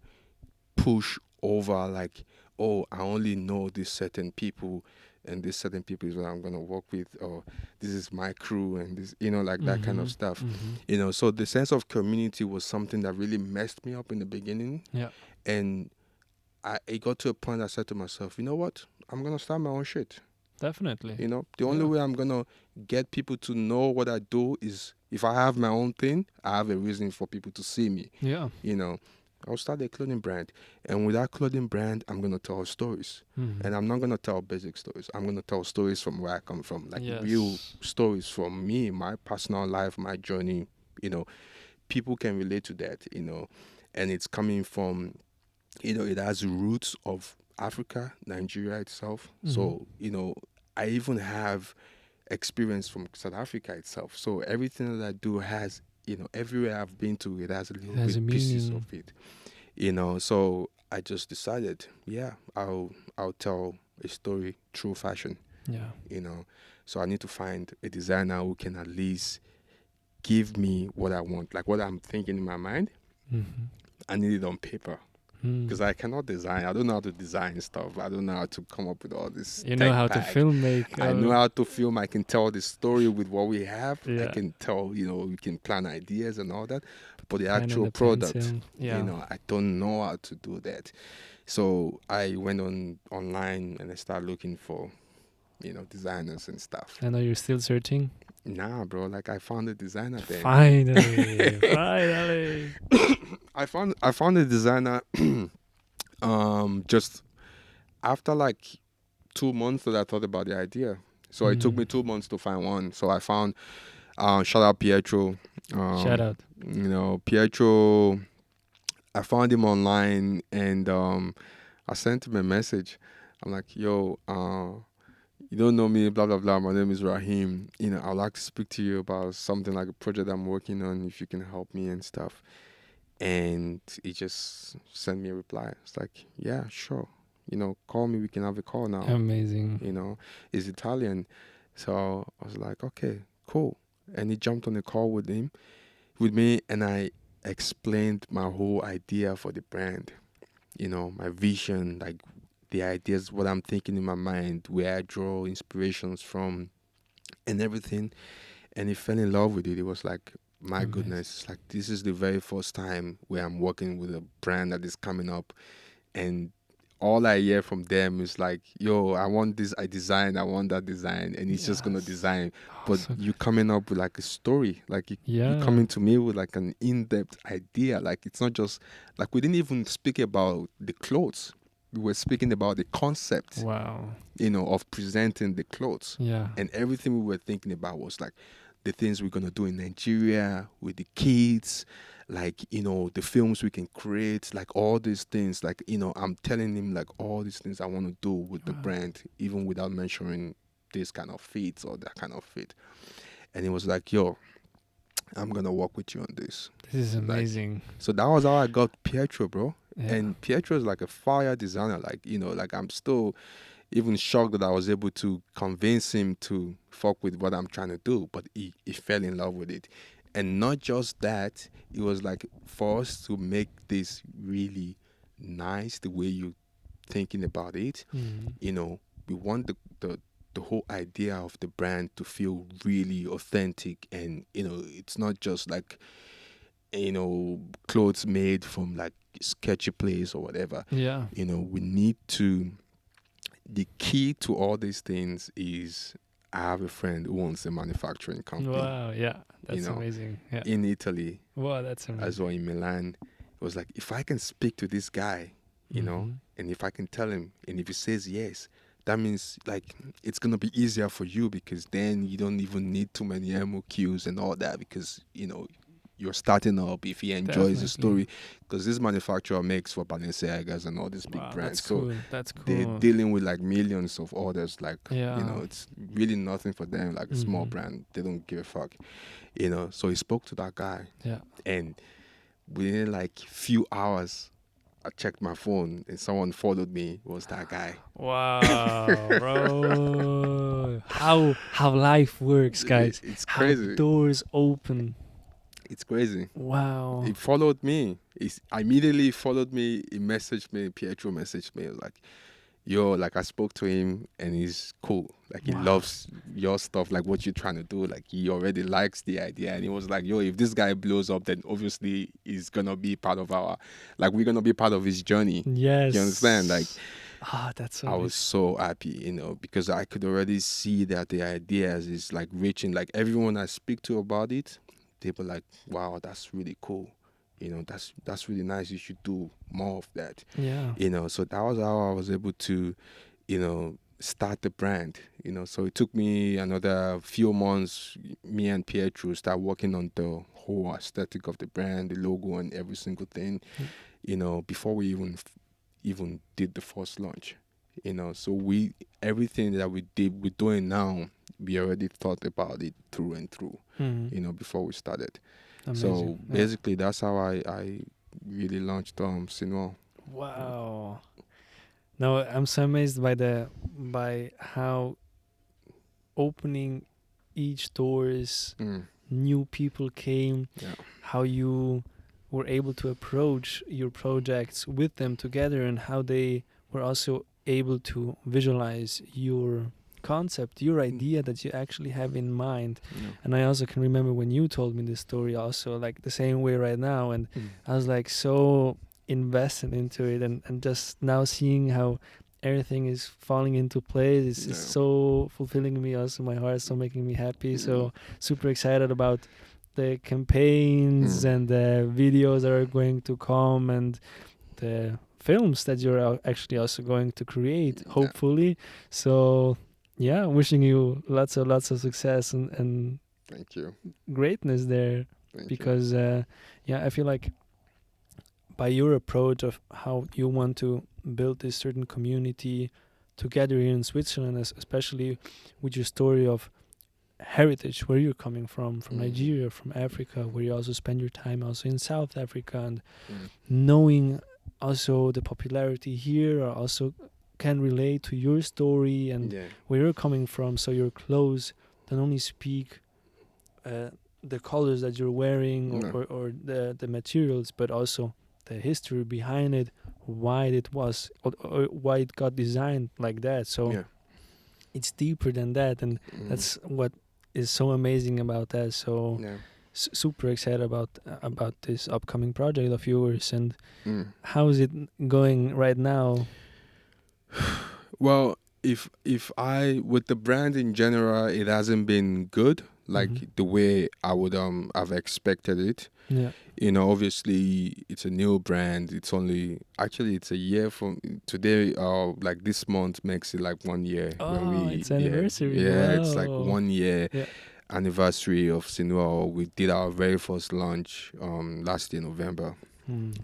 Speaker 2: push over like, oh, I only know these certain people and these certain people is what I'm gonna work with, or this is my crew and this, you know, like that kind of stuff. You know, so the sense of community was something that really messed me up in the beginning. And it got to a point I said to myself, you know what, I'm gonna start my own shit.
Speaker 3: Definitely.
Speaker 2: You know, the only way I'm going to get people to know what I do is if I have my own thing, I have a reason for people to see me.
Speaker 3: Yeah.
Speaker 2: You know, I'll start a clothing brand. And with that clothing brand, I'm going to tell stories. And I'm not going to tell basic stories. I'm going to tell stories from where I come from, like real stories from me, my personal life, my journey. You know, people can relate to that, you know, and it's coming from, you know, it has roots of Africa, Nigeria itself. So, you know, I even have experience from South Africa itself. So everything that I do has, you know, everywhere I've been to, it has a little bit pieces of it. You know, so I just decided, I'll tell a story through fashion.
Speaker 3: Yeah.
Speaker 2: You know, so I need to find a designer who can at least give me what I want, like what I'm thinking in my mind. I need it on paper. Because I cannot design. I don't know how to design stuff. I don't know how to come up with all this.
Speaker 3: You know how to filmmake.
Speaker 2: I know how to film. I can tell the story with what we have. I can tell, you know, we can plan ideas and all that. But the actual product, you know, I don't know how to do that. So I went online and I started looking for, you know, designers and stuff.
Speaker 3: I know you're still searching.
Speaker 2: Nah, bro. Like I found a designer then.
Speaker 3: Finally, finally.
Speaker 2: I found a designer just after like 2 months that I thought about the idea. So it took me 2 months to find one. So I found shout out Pietro.
Speaker 3: Shout out.
Speaker 2: Pietro, I found him online and I sent him a message. I'm like, yo, you don't know me, blah blah blah. My name is Raheem. I'd like to speak to you about something like a project I'm working on. If you can help me and stuff. And he just sent me a reply. It's like, yeah, sure. Call me. We can have a call now.
Speaker 3: Amazing.
Speaker 2: He's Italian, so I was like, okay, cool. And he jumped on a call with me, and I explained my whole idea for the brand. My vision, like the ideas, what I'm thinking in my mind, where I draw inspirations from, and everything. And he fell in love with it. It was like, my
Speaker 3: Amazing.
Speaker 2: goodness, like this is the very first time where I'm working with a brand that is coming up, and all I hear from them is like, yo, I want this, I want that design, and he's just gonna
Speaker 3: Yes.
Speaker 2: design.
Speaker 3: Oh,
Speaker 2: But
Speaker 3: so
Speaker 2: you coming up with like a story, like you
Speaker 3: yeah.
Speaker 2: coming to me with like an in-depth idea. Like it's not just like we didn't even speak about the clothes. We were speaking about the concept,
Speaker 3: Wow.
Speaker 2: of presenting the clothes.
Speaker 3: Yeah.
Speaker 2: And everything we were thinking about was like the things we're gonna do in Nigeria with the kids, like the films we can create, like all these things. Like I'm telling him like all these things I want to do with the
Speaker 3: Wow.
Speaker 2: brand, even without mentioning this kind of fit or that kind of fit. And he was like, "Yo, I'm gonna work with you on this."
Speaker 3: This is amazing.
Speaker 2: So that was how I got Pietro, bro.
Speaker 3: Yeah.
Speaker 2: And Pietro is like a fire designer. Like like I'm still even shocked that I was able to convince him to fuck with what I'm trying to do, but he fell in love with it. And not just that, it was like for us to make this really nice, the way you thinking about it, we want the whole idea of the brand to feel really authentic, and it's not just like clothes made from like sketchy place or whatever.
Speaker 3: Yeah.
Speaker 2: We need to, the key to all these things is I have a friend who owns a manufacturing company.
Speaker 3: Wow. Yeah. That's amazing. Yeah.
Speaker 2: In Italy.
Speaker 3: Wow. That's amazing.
Speaker 2: As well in Milan. It was like, if I can speak to this guy, and if I can tell him, and if he says yes, that means like it's gonna be easier for you, because then you don't even need too many MOQs and all that, because you're starting up. If he enjoys the story, because this manufacturer makes for Balenciagas and all these big brands,
Speaker 3: that's cool. That's cool.
Speaker 2: They're dealing with like millions of orders. Like
Speaker 3: yeah.
Speaker 2: It's really nothing for them. Like a small brand, they don't give a fuck. So he spoke to that guy.
Speaker 3: Yeah.
Speaker 2: And within like few hours, I checked my phone and someone followed me. It was that guy.
Speaker 3: Wow, bro! How life works, guys.
Speaker 2: It's crazy.
Speaker 3: How doors open.
Speaker 2: It's crazy.
Speaker 3: Wow.
Speaker 2: He followed me. He immediately followed me. He messaged me. Pietro messaged me. Like, yo, like I spoke to him and he's cool. Like he loves your stuff, like what you're trying to do. Like he already likes the idea. And he was like, yo, if this guy blows up, then obviously he's gonna be part of we're gonna be part of his journey.
Speaker 3: Yes.
Speaker 2: You understand? Like,
Speaker 3: that's so
Speaker 2: I was so happy, because I could already see that the ideas is like reaching, like everyone I speak to about it, they were like, wow, that's really cool. That's really nice. You should do more of that.
Speaker 3: Yeah.
Speaker 2: So that was how I was able to, start the brand. So it took me another few months. Me and Pietro start working on the whole aesthetic of the brand, the logo, and every single thing. Before we even did the first launch. So everything that we're doing now, we already thought about it through and through. Before we started.
Speaker 3: Amazing.
Speaker 2: So basically, that's how I really launched Sinwal.
Speaker 3: Wow. No, I'm so amazed by how opening each doors, new people came, how you were able to approach your projects with them together, and how they were also able to visualize your concept, your idea that you actually have in mind. And I also can remember when you told me this story also, like the same way right now, and I was like so invested into it, and just now seeing how everything is falling into place. It's
Speaker 2: Yeah.
Speaker 3: so fulfilling me, also my heart, so making me happy. So super excited about the campaigns and the videos that are going to come, and the films that you're actually also going to create, hopefully. So yeah, wishing you lots of success and
Speaker 2: Thank you.
Speaker 3: greatness there.
Speaker 2: Thank
Speaker 3: Because I feel like by your approach of how you want to build this certain community together here in Switzerland, especially with your story of heritage, where you're coming from Nigeria, from Africa, where you also spend your time also in South Africa, and knowing also the popularity here also can relate to your story and where you're coming from, so your clothes don't only speak the colors that you're wearing or the materials, but also the history behind it, why it was or why it got designed like that. So it's deeper than that, and that's what is so amazing about that. So super excited about this upcoming project of yours. And how is it going right now?
Speaker 2: Well, if I with the brand in general, it hasn't been good like the way I would have expected it. You know, obviously it's a new brand. It's a year from today. Like this month makes it like 1 year.
Speaker 3: Oh, it's anniversary.
Speaker 2: Yeah,
Speaker 3: wow.
Speaker 2: it's like 1 year anniversary of Sinua. We did our very first launch last year November.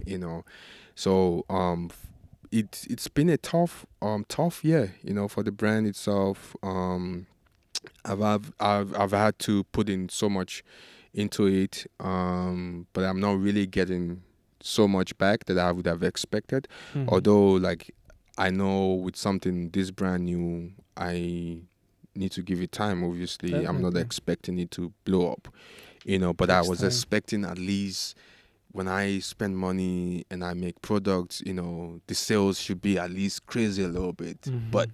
Speaker 2: You know, so it's been a tough year, you know, for the brand itself. I've had to put in so much into it, but I'm not really getting so much back that I would have expected. Although, like, I know with something this brand new, I need to give it time. Obviously,
Speaker 3: Definitely.
Speaker 2: I'm not expecting it to blow up, you know. But I was expecting at least, when I spend money and I make products, you know, the sales should be at least crazy a little bit. But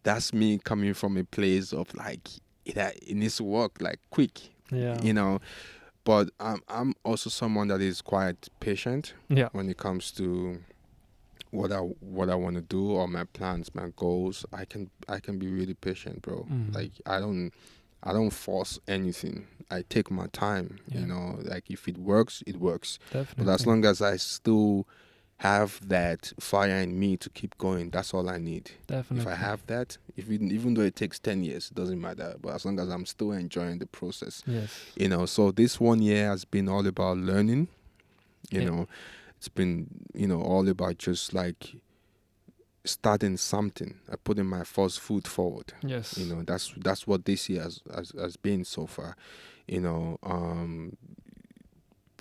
Speaker 2: that's me coming from a place of like it needs to work like quick, you know. But I'm also someone that is quite patient when it comes to what I want to do or my plans, my goals. I can be really patient, bro. Like I don't force anything. I take my time, you know. Like if it works, it works.
Speaker 3: Definitely.
Speaker 2: But as long as I still have that fire in me to keep going, that's all I need.
Speaker 3: Definitely.
Speaker 2: If I have that, even though it takes 10 years, it doesn't matter. But as long as I'm still enjoying the process, you know. So this 1 year has been all about learning, you know. It's been, you know, all about just like starting something, putting my first foot forward. You know, that's what this year has been so far. You know,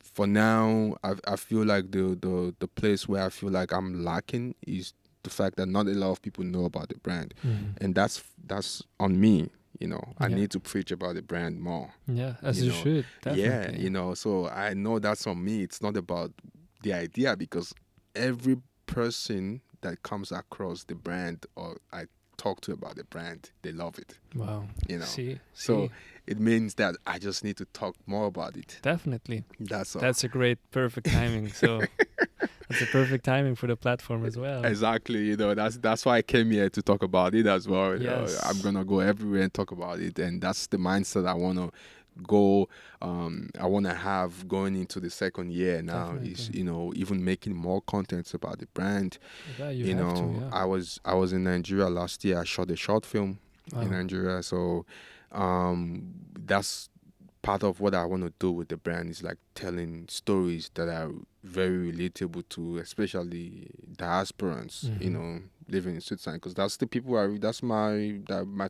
Speaker 2: for now, I feel like the place where I feel like I'm lacking is the fact that not a lot of people know about the brand, and that's on me. You know, I need to preach about the brand more.
Speaker 3: Yeah, as you should. Definitely.
Speaker 2: Yeah, you know, so I know that's on me. It's not about the idea, because every person that comes across the brand or I talk to about the brand, they love it.
Speaker 3: Wow.
Speaker 2: You know.
Speaker 3: See.
Speaker 2: So it means that I just need to talk more about it.
Speaker 3: Definitely.
Speaker 2: That's all.
Speaker 3: That's a great, perfect timing. So that's a perfect timing for the platform as well.
Speaker 2: Exactly. You know, that's why I came here to talk about it as well.
Speaker 3: Yes.
Speaker 2: I'm gonna go everywhere and talk about it, and that's the mindset I wanna go. I wanna have going into the second year now.
Speaker 3: Definitely.
Speaker 2: Is, you know, even making more contents about the brand.
Speaker 3: Yeah,
Speaker 2: you know, I was in Nigeria last year. I shot a short film in Nigeria, so that's part of what I want to do with the brand, is like telling stories that are very relatable to especially diasporans, you know, living in Switzerland, because that's the people that's my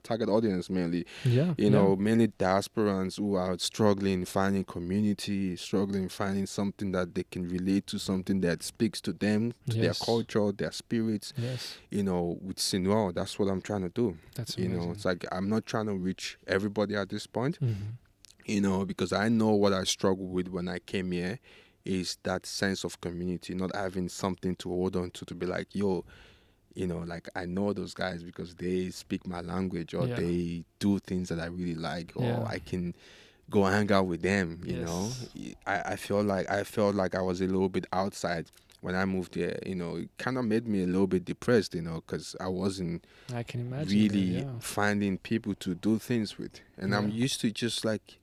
Speaker 2: target audience mainly. You know, mainly diasporans who are struggling finding community, struggling finding something that they can relate to, something that speaks to them, to their culture, their spirits. You know, with Sinua, that's what I'm trying to do.
Speaker 3: That's
Speaker 2: amazing. You know, it's like I'm not trying to reach everybody at this point. You know, because I know what I struggled with when I came here is that sense of community, not having something to hold on to be like, yo, you know, like I know those guys because they speak my language, or they do things that I really like, or I can go hang out with them, you know. I felt like I was a little bit outside, when I moved there, it kind of made me a little bit depressed, because I wasn't
Speaker 3: I can imagine
Speaker 2: really
Speaker 3: that,
Speaker 2: finding people to do things with. And I'm
Speaker 3: Yeah.
Speaker 2: used to just like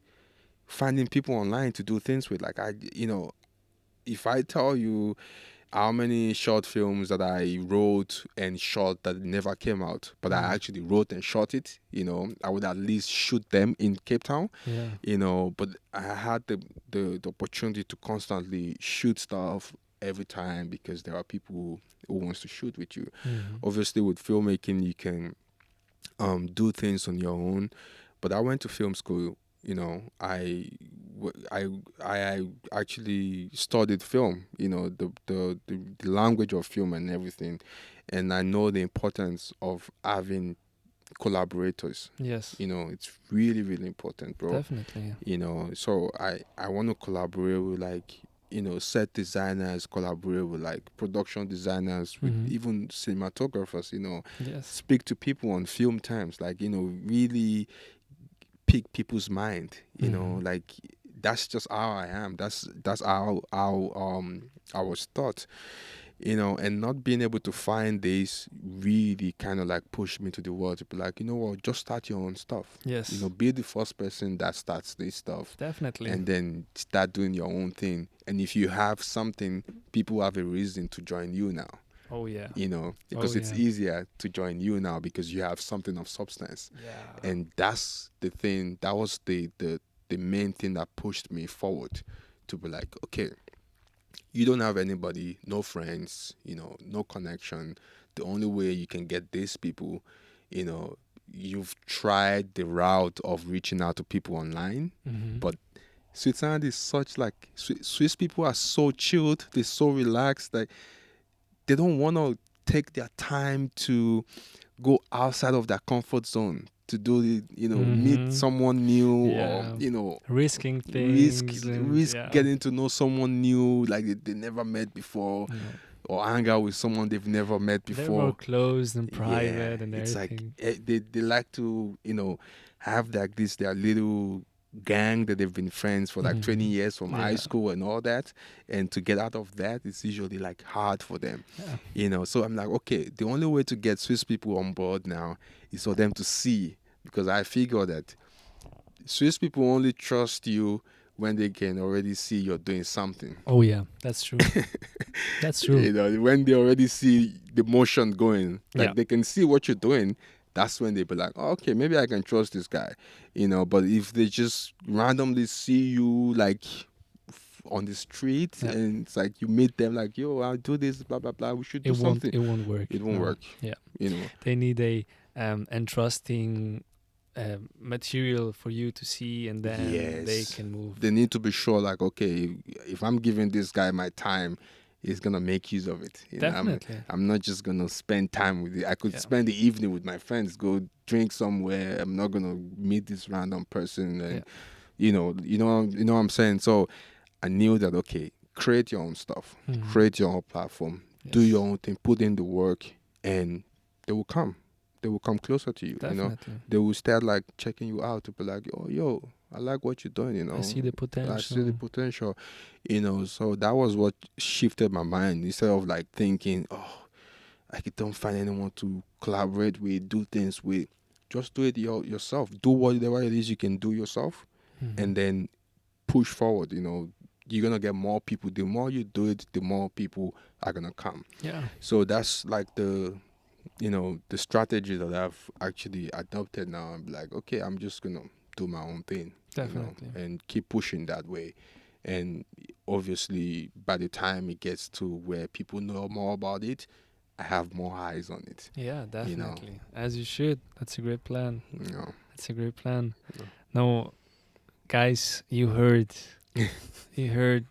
Speaker 2: finding people online to do things with. Like if I tell you how many short films that I wrote and shot that never came out, but I actually wrote and shot it, I would at least shoot them in Cape Town,
Speaker 3: Yeah.
Speaker 2: but I had the opportunity to constantly shoot stuff every time because there are people who wants to shoot with you. Obviously, with filmmaking, you can do things on your own, but I went to film school. I actually studied film. The language of film and everything, and I know the importance of having collaborators.
Speaker 3: Yes.
Speaker 2: It's really really important, bro.
Speaker 3: Definitely.
Speaker 2: So I want to collaborate with like set designers, collaborate with like production designers, with even cinematographers.
Speaker 3: Yes.
Speaker 2: Speak to people on film terms, like really pick people's mind. Like that's just how I am. That's how I was taught. And not being able to find this really kind of like pushed me to the world to be like, what, just start your own stuff.
Speaker 3: Yes.
Speaker 2: Be the first person that starts this stuff.
Speaker 3: Definitely.
Speaker 2: And then start doing your own thing. And if you have something, people have a reason to join you now.
Speaker 3: Oh yeah.
Speaker 2: Because it's easier to join you now because you have something of substance.
Speaker 3: Yeah.
Speaker 2: And that's the thing. That was the main thing that pushed me forward to be like, okay, you don't have anybody, no friends, no connection. The only way you can get these people, you've tried the route of reaching out to people online, but Switzerland is such like Swiss people are so chilled, they're so relaxed, like they don't want to take their time to go outside of their comfort zone to do the, meet someone new or
Speaker 3: risking things,
Speaker 2: risk getting to know someone new like they never met before, or hang out with someone they've never met before.
Speaker 3: They're more closed and private and
Speaker 2: it's
Speaker 3: everything.
Speaker 2: Like they like to have like their little gang that they've been friends for like 20 years from high school and all that, and to get out of that it's usually like hard for them. So I'm like, okay, the only way to get Swiss people on board now is for them to see, because I figure that Swiss people only trust you when they can already see you're doing something.
Speaker 3: Oh yeah, that's true. That's true.
Speaker 2: When they already see the motion going, like they can see what you're doing, that's when they be like, oh, okay, maybe I can trust this guy, but if they just randomly see you like on the street and it's like you meet them like, yo, I'll do this, blah blah blah, we should do something.
Speaker 3: It won't work.
Speaker 2: It won't work.
Speaker 3: Yeah.
Speaker 2: They
Speaker 3: need a entrusting material for you to see, and then they can move.
Speaker 2: They need to be sure, like, okay, if I'm giving this guy my time, he's gonna make use of it.
Speaker 3: Definitely.
Speaker 2: I'm not just gonna spend time with it. I could spend the evening with my friends, go drink somewhere. I'm not gonna meet this random person, and you know what I'm saying. So I knew that, okay, create your own stuff, create your own platform, do your own thing, put in the work, and they will come. They will come closer to you.
Speaker 3: Definitely.
Speaker 2: They will start like checking you out to be like, oh, yo, I like what you're doing.
Speaker 3: I see the potential.
Speaker 2: So that was what shifted my mind. Instead of like thinking, oh, I don't find anyone to collaborate with, do things with, just do it yourself. Do whatever it is you can do yourself, and then push forward. You're gonna get more people. The more you do it, the more people are gonna come.
Speaker 3: Yeah.
Speaker 2: So that's like the strategy that I've actually adopted now. I'm like, okay, I'm just gonna do my own thing.
Speaker 3: Definitely.
Speaker 2: And keep pushing that way. And obviously, by the time it gets to where people know more about it, I have more eyes on it.
Speaker 3: Yeah, definitely. As you should. That's a great plan. That's a great plan.
Speaker 2: Yeah.
Speaker 3: Now, guys, you heard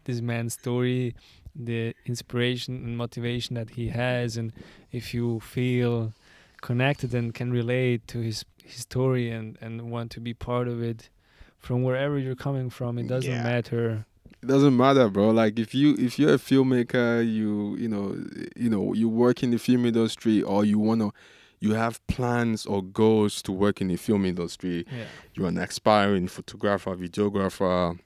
Speaker 3: this man's story, the inspiration and motivation that he has, and if you feel connected and can relate to his story and want to be part of it from wherever you're coming from, it doesn't matter.
Speaker 2: It doesn't matter, bro. Like if you're a filmmaker, you work in the film industry, or you have plans or goals to work in the film industry. You're an aspiring photographer, videographer,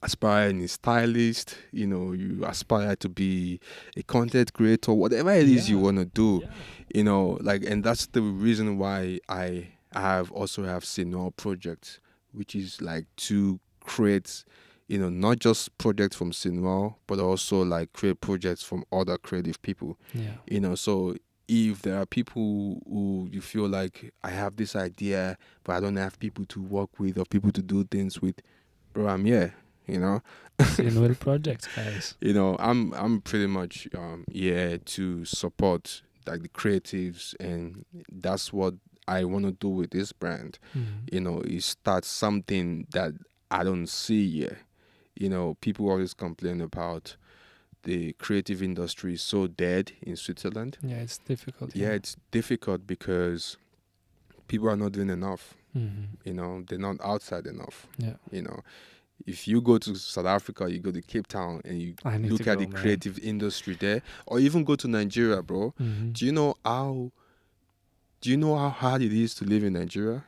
Speaker 2: aspiring stylist, you aspire to be a content creator, whatever it is you want to do, and that's the reason why I have Senior projects, which is like to create, not just projects from Senior, but also like create projects from other creative people. So if there are people who you feel like I have this idea, but I don't have people to work with or people to do things with, bro, I'm here.
Speaker 3: Senior projects, guys.
Speaker 2: I'm pretty much here to support like the creatives, and that's what I want to do with this brand. Is start something that I don't see yet. People always complain about the creative industry is so dead in Switzerland.
Speaker 3: Yeah, it's difficult.
Speaker 2: Yeah, it's difficult because people are not doing enough.
Speaker 3: Mm-hmm.
Speaker 2: They're not outside enough.
Speaker 3: Yeah.
Speaker 2: If you go to South Africa, you go to Cape Town, and you look at the creative industry there, or even go to Nigeria, bro.
Speaker 3: Mm-hmm.
Speaker 2: Do you know how hard it is to live in Nigeria?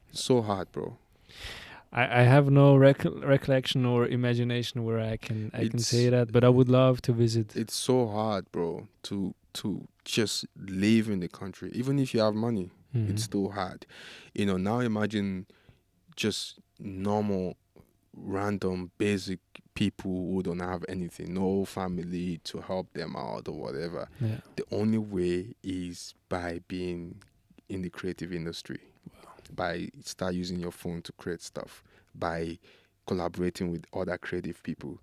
Speaker 2: It's so hard, bro.
Speaker 3: I have no recollection or imagination where I can say that, but I would love to visit.
Speaker 2: It's so hard, bro, to just live in the country. Even if you have money, it's still hard. Now imagine just normal, random, basic people who don't have anything, no family to help them out or whatever.
Speaker 3: Yeah.
Speaker 2: The only way is by being in the creative industry. By start using your phone to create stuff, by collaborating with other creative people.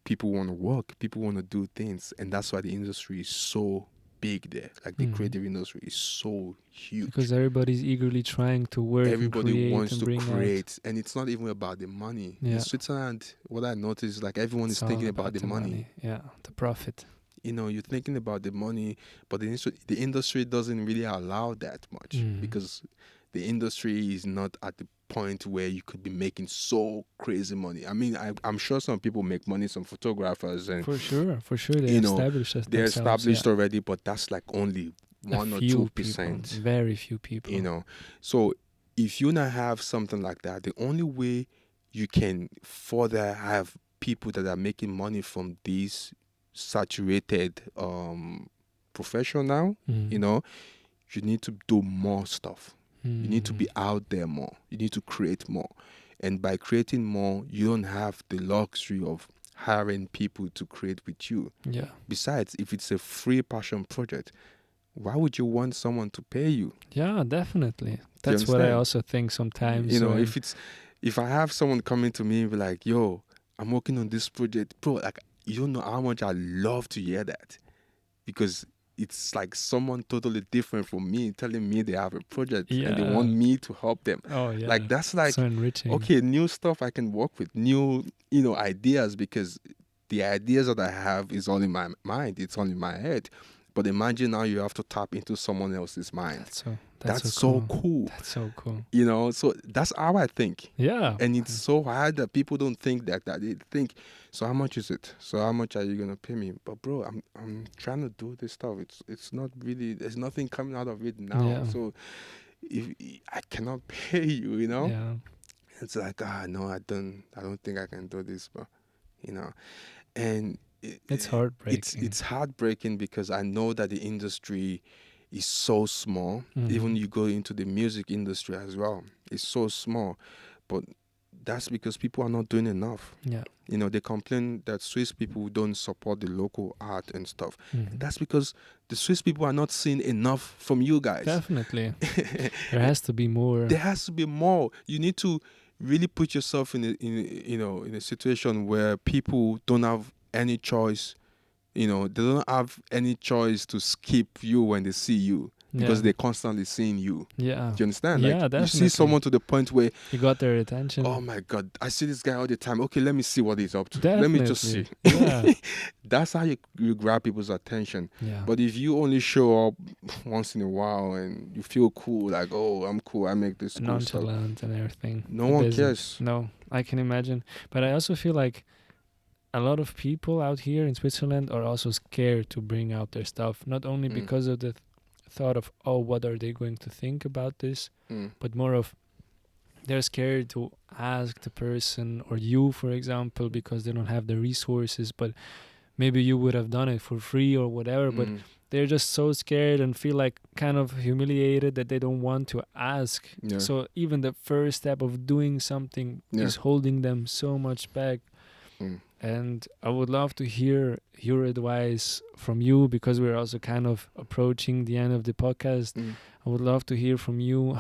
Speaker 2: People want to work, people want to do things, and that's why the industry is so big there. Like the creative industry is so huge
Speaker 3: because everybody's eagerly trying to work.
Speaker 2: Everybody wants to
Speaker 3: create,
Speaker 2: and it's not even about the money.
Speaker 3: Yeah.
Speaker 2: In Switzerland, what I noticed is like everyone is thinking about the money.
Speaker 3: Yeah, the profit.
Speaker 2: You're thinking about the money, but the industry doesn't really allow that much because the industry is not at the point where you could be making so crazy money. I mean, I'm sure some people make money, some photographers, and
Speaker 3: for sure, they're established
Speaker 2: already. But that's like only 1 or 2%.
Speaker 3: Very few people.
Speaker 2: So if you not have something like that, the only way you can further have people that are making money from these saturated profession now, you need to do more stuff. You need to be out there more. You need to create more. And by creating more, you don't have the luxury of hiring people to create with you.
Speaker 3: Yeah. Besides,
Speaker 2: if it's a free passion project, why would you want someone to pay you?
Speaker 3: Yeah, definitely. That's what I also think sometimes.
Speaker 2: If I have someone coming to me and be like, yo, I'm working on this project, bro, like, you don't know how much I love to hear that. Because it's like someone totally different from me telling me they have a project and they want me to help them.
Speaker 3: Oh, yeah.
Speaker 2: Like, that's like,
Speaker 3: so enriching.
Speaker 2: Okay, new stuff I can work with, new, ideas, because the ideas that I have is all in my mind. It's all in my head. But imagine now you have to tap into someone else's mind. That's so cool.
Speaker 3: That's so cool.
Speaker 2: So that's how I think.
Speaker 3: Yeah.
Speaker 2: And it's so hard that people don't think that. They think, so how much is it? So how much are you gonna pay me? But bro, I'm trying to do this stuff. It's not really. There's nothing coming out of it now.
Speaker 3: Yeah.
Speaker 2: So if I cannot pay you,
Speaker 3: Yeah.
Speaker 2: It's like no, I don't think I can do this, but and.
Speaker 3: It's heartbreaking.
Speaker 2: It's heartbreaking because I know that the industry is so small. Even you go into the music industry as well, it's so small. But that's because people are not doing enough.
Speaker 3: Yeah.
Speaker 2: They complain that Swiss people don't support the local art and stuff. That's because the Swiss people are not seeing enough from you guys.
Speaker 3: Definitely. There has to be more.
Speaker 2: There has to be more. You need to really put yourself in a situation where people don't have any choice, they don't have any choice to skip you when they see you because they're constantly seeing you.
Speaker 3: Yeah.
Speaker 2: Do you understand?
Speaker 3: Yeah, definitely.
Speaker 2: You see someone to the point where
Speaker 3: you got their attention.
Speaker 2: Oh my God, I see this guy all the time. Okay, let me see what he's up to.
Speaker 3: Definitely.
Speaker 2: Let me just see.
Speaker 3: Yeah.
Speaker 2: That's how you grab people's attention.
Speaker 3: Yeah.
Speaker 2: But if you only show up once in a while and you feel cool, like, oh, I'm cool, I make this cool stuff.
Speaker 3: Nonchalant and everything.
Speaker 2: No one cares.
Speaker 3: No, I can imagine. But I also feel like a lot of people out here in Switzerland are also scared to bring out their stuff, not only because of the thought of, oh, what are they going to think about this, but more of, they're scared to ask the person, or you, for example, because they don't have the resources, but maybe you would have done it for free or whatever, but they're just so scared and feel like kind of humiliated that they don't want to ask.
Speaker 2: Yeah.
Speaker 3: So even the first step of doing something is holding them so much back. And I would love to hear your advice from you, because we're also kind of approaching the end of the podcast. I would love to hear from you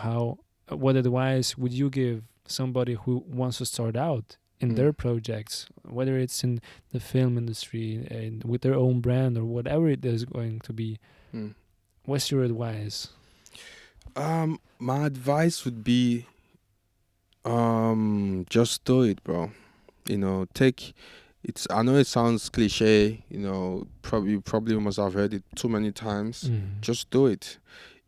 Speaker 3: what advice would you give somebody who wants to start out in their projects, whether it's in the film industry and with their own brand or whatever it is going to be. What's your advice?
Speaker 2: My advice would be, just do it, bro. You know, I know it sounds cliche, you know, probably must have heard it too many times. Just do it.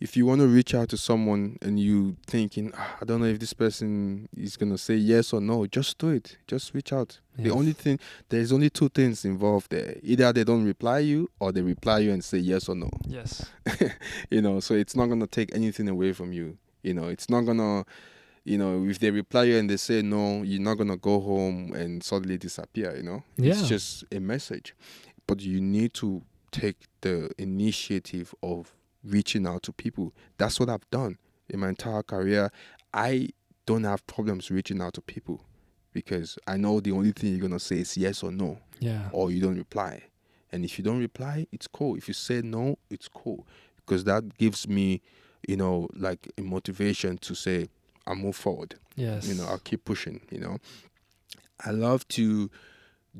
Speaker 2: If you want to reach out to someone and you thinking, I don't know if this person is going to say yes or no, just do it. Just reach out. Yes. There's only two things involved there. Either they don't reply you, or they reply you and say yes or no.
Speaker 3: Yes.
Speaker 2: You know, so it's not going to take anything away from you. You know, it's not going to, you know, if they reply you and they say no, you're not going to go home and suddenly disappear, you know. It's just a message. But you need to take the initiative of reaching out to people. That's what I've done in my entire career. I don't have problems reaching out to people, because I know the only thing you're going to say is yes or no.
Speaker 3: Yeah.
Speaker 2: Or you don't reply. And if you don't reply, it's cool. If you say no, it's cool. Because that gives me, you know, like a motivation to say, I'll move forward.
Speaker 3: Yes.
Speaker 2: You know, I'll keep pushing, you know. I love to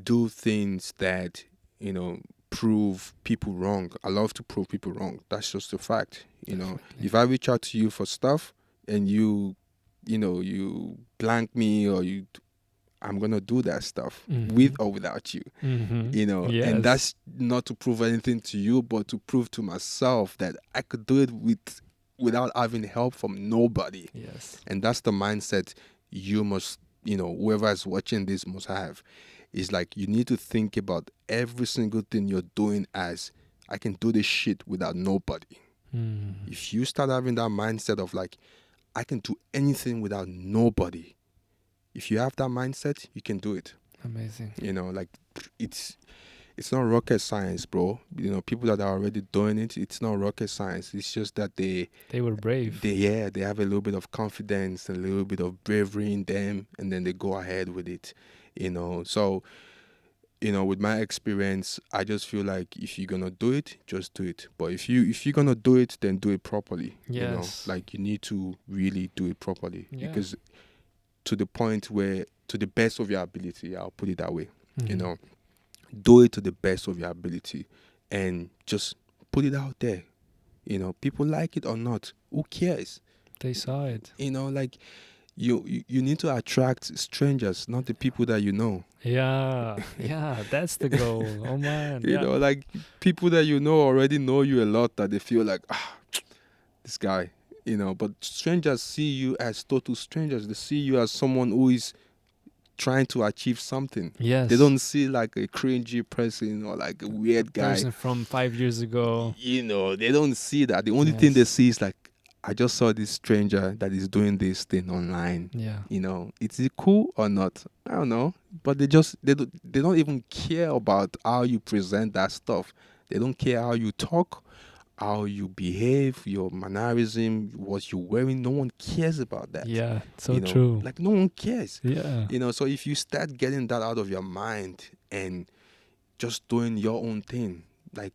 Speaker 2: do things that, you know, prove people wrong. I love to prove people wrong. That's just a fact. You know, if I reach out to you for stuff and you blank me, or I'm going to do that stuff with or without you, you know, and that's not to prove anything to you, but to prove to myself that I could do it without having help from nobody.
Speaker 3: Yes.
Speaker 2: And that's the mindset you must, you know, whoever is watching this must have. Is like, you need to think about every single thing you're doing as, I can do this shit without nobody. If you start having that mindset of like, I can do anything without nobody, if you have that mindset, you can do it.
Speaker 3: Amazing.
Speaker 2: You know, like, it's not rocket science, bro. You know, people that are already doing it, it's not rocket science. It's just that they
Speaker 3: were brave.
Speaker 2: They have a little bit of confidence, a little bit of bravery in them, and then they go ahead with it. You know, so, you know, with my experience, I just feel like if you're gonna do it, just do it. But if you're gonna do it, then do it properly.
Speaker 3: Yes.
Speaker 2: You know, like, you need to really do it properly, because to the point where, to the best of your ability, I'll put it that way. You know, do it to the best of your ability, and just put it out there. You know, people like it or not, who cares?
Speaker 3: They saw it.
Speaker 2: You know, like, you need to attract strangers, not the people that you know.
Speaker 3: Yeah, that's the goal. Oh man.
Speaker 2: You know, like, people that you know already know you a lot, that they feel like, this guy, you know. But strangers see you as total strangers. They see you as someone who is trying to achieve something.
Speaker 3: Yes.
Speaker 2: They don't see like a cringy person or like a weird guy.
Speaker 3: Person from 5 years ago.
Speaker 2: You know, they don't see that. The only thing they see is like, I just saw this stranger that is doing this thing online.
Speaker 3: Yeah.
Speaker 2: You know, is it cool or not? I don't know. But they don't even care about how you present that stuff. They don't care how you talk, how you behave, your mannerism, what you're wearing. No one cares about that.
Speaker 3: Yeah, so
Speaker 2: you know?
Speaker 3: true.
Speaker 2: Like, no one cares.
Speaker 3: Yeah.
Speaker 2: You know, so if you start getting that out of your mind and just doing your own thing, like,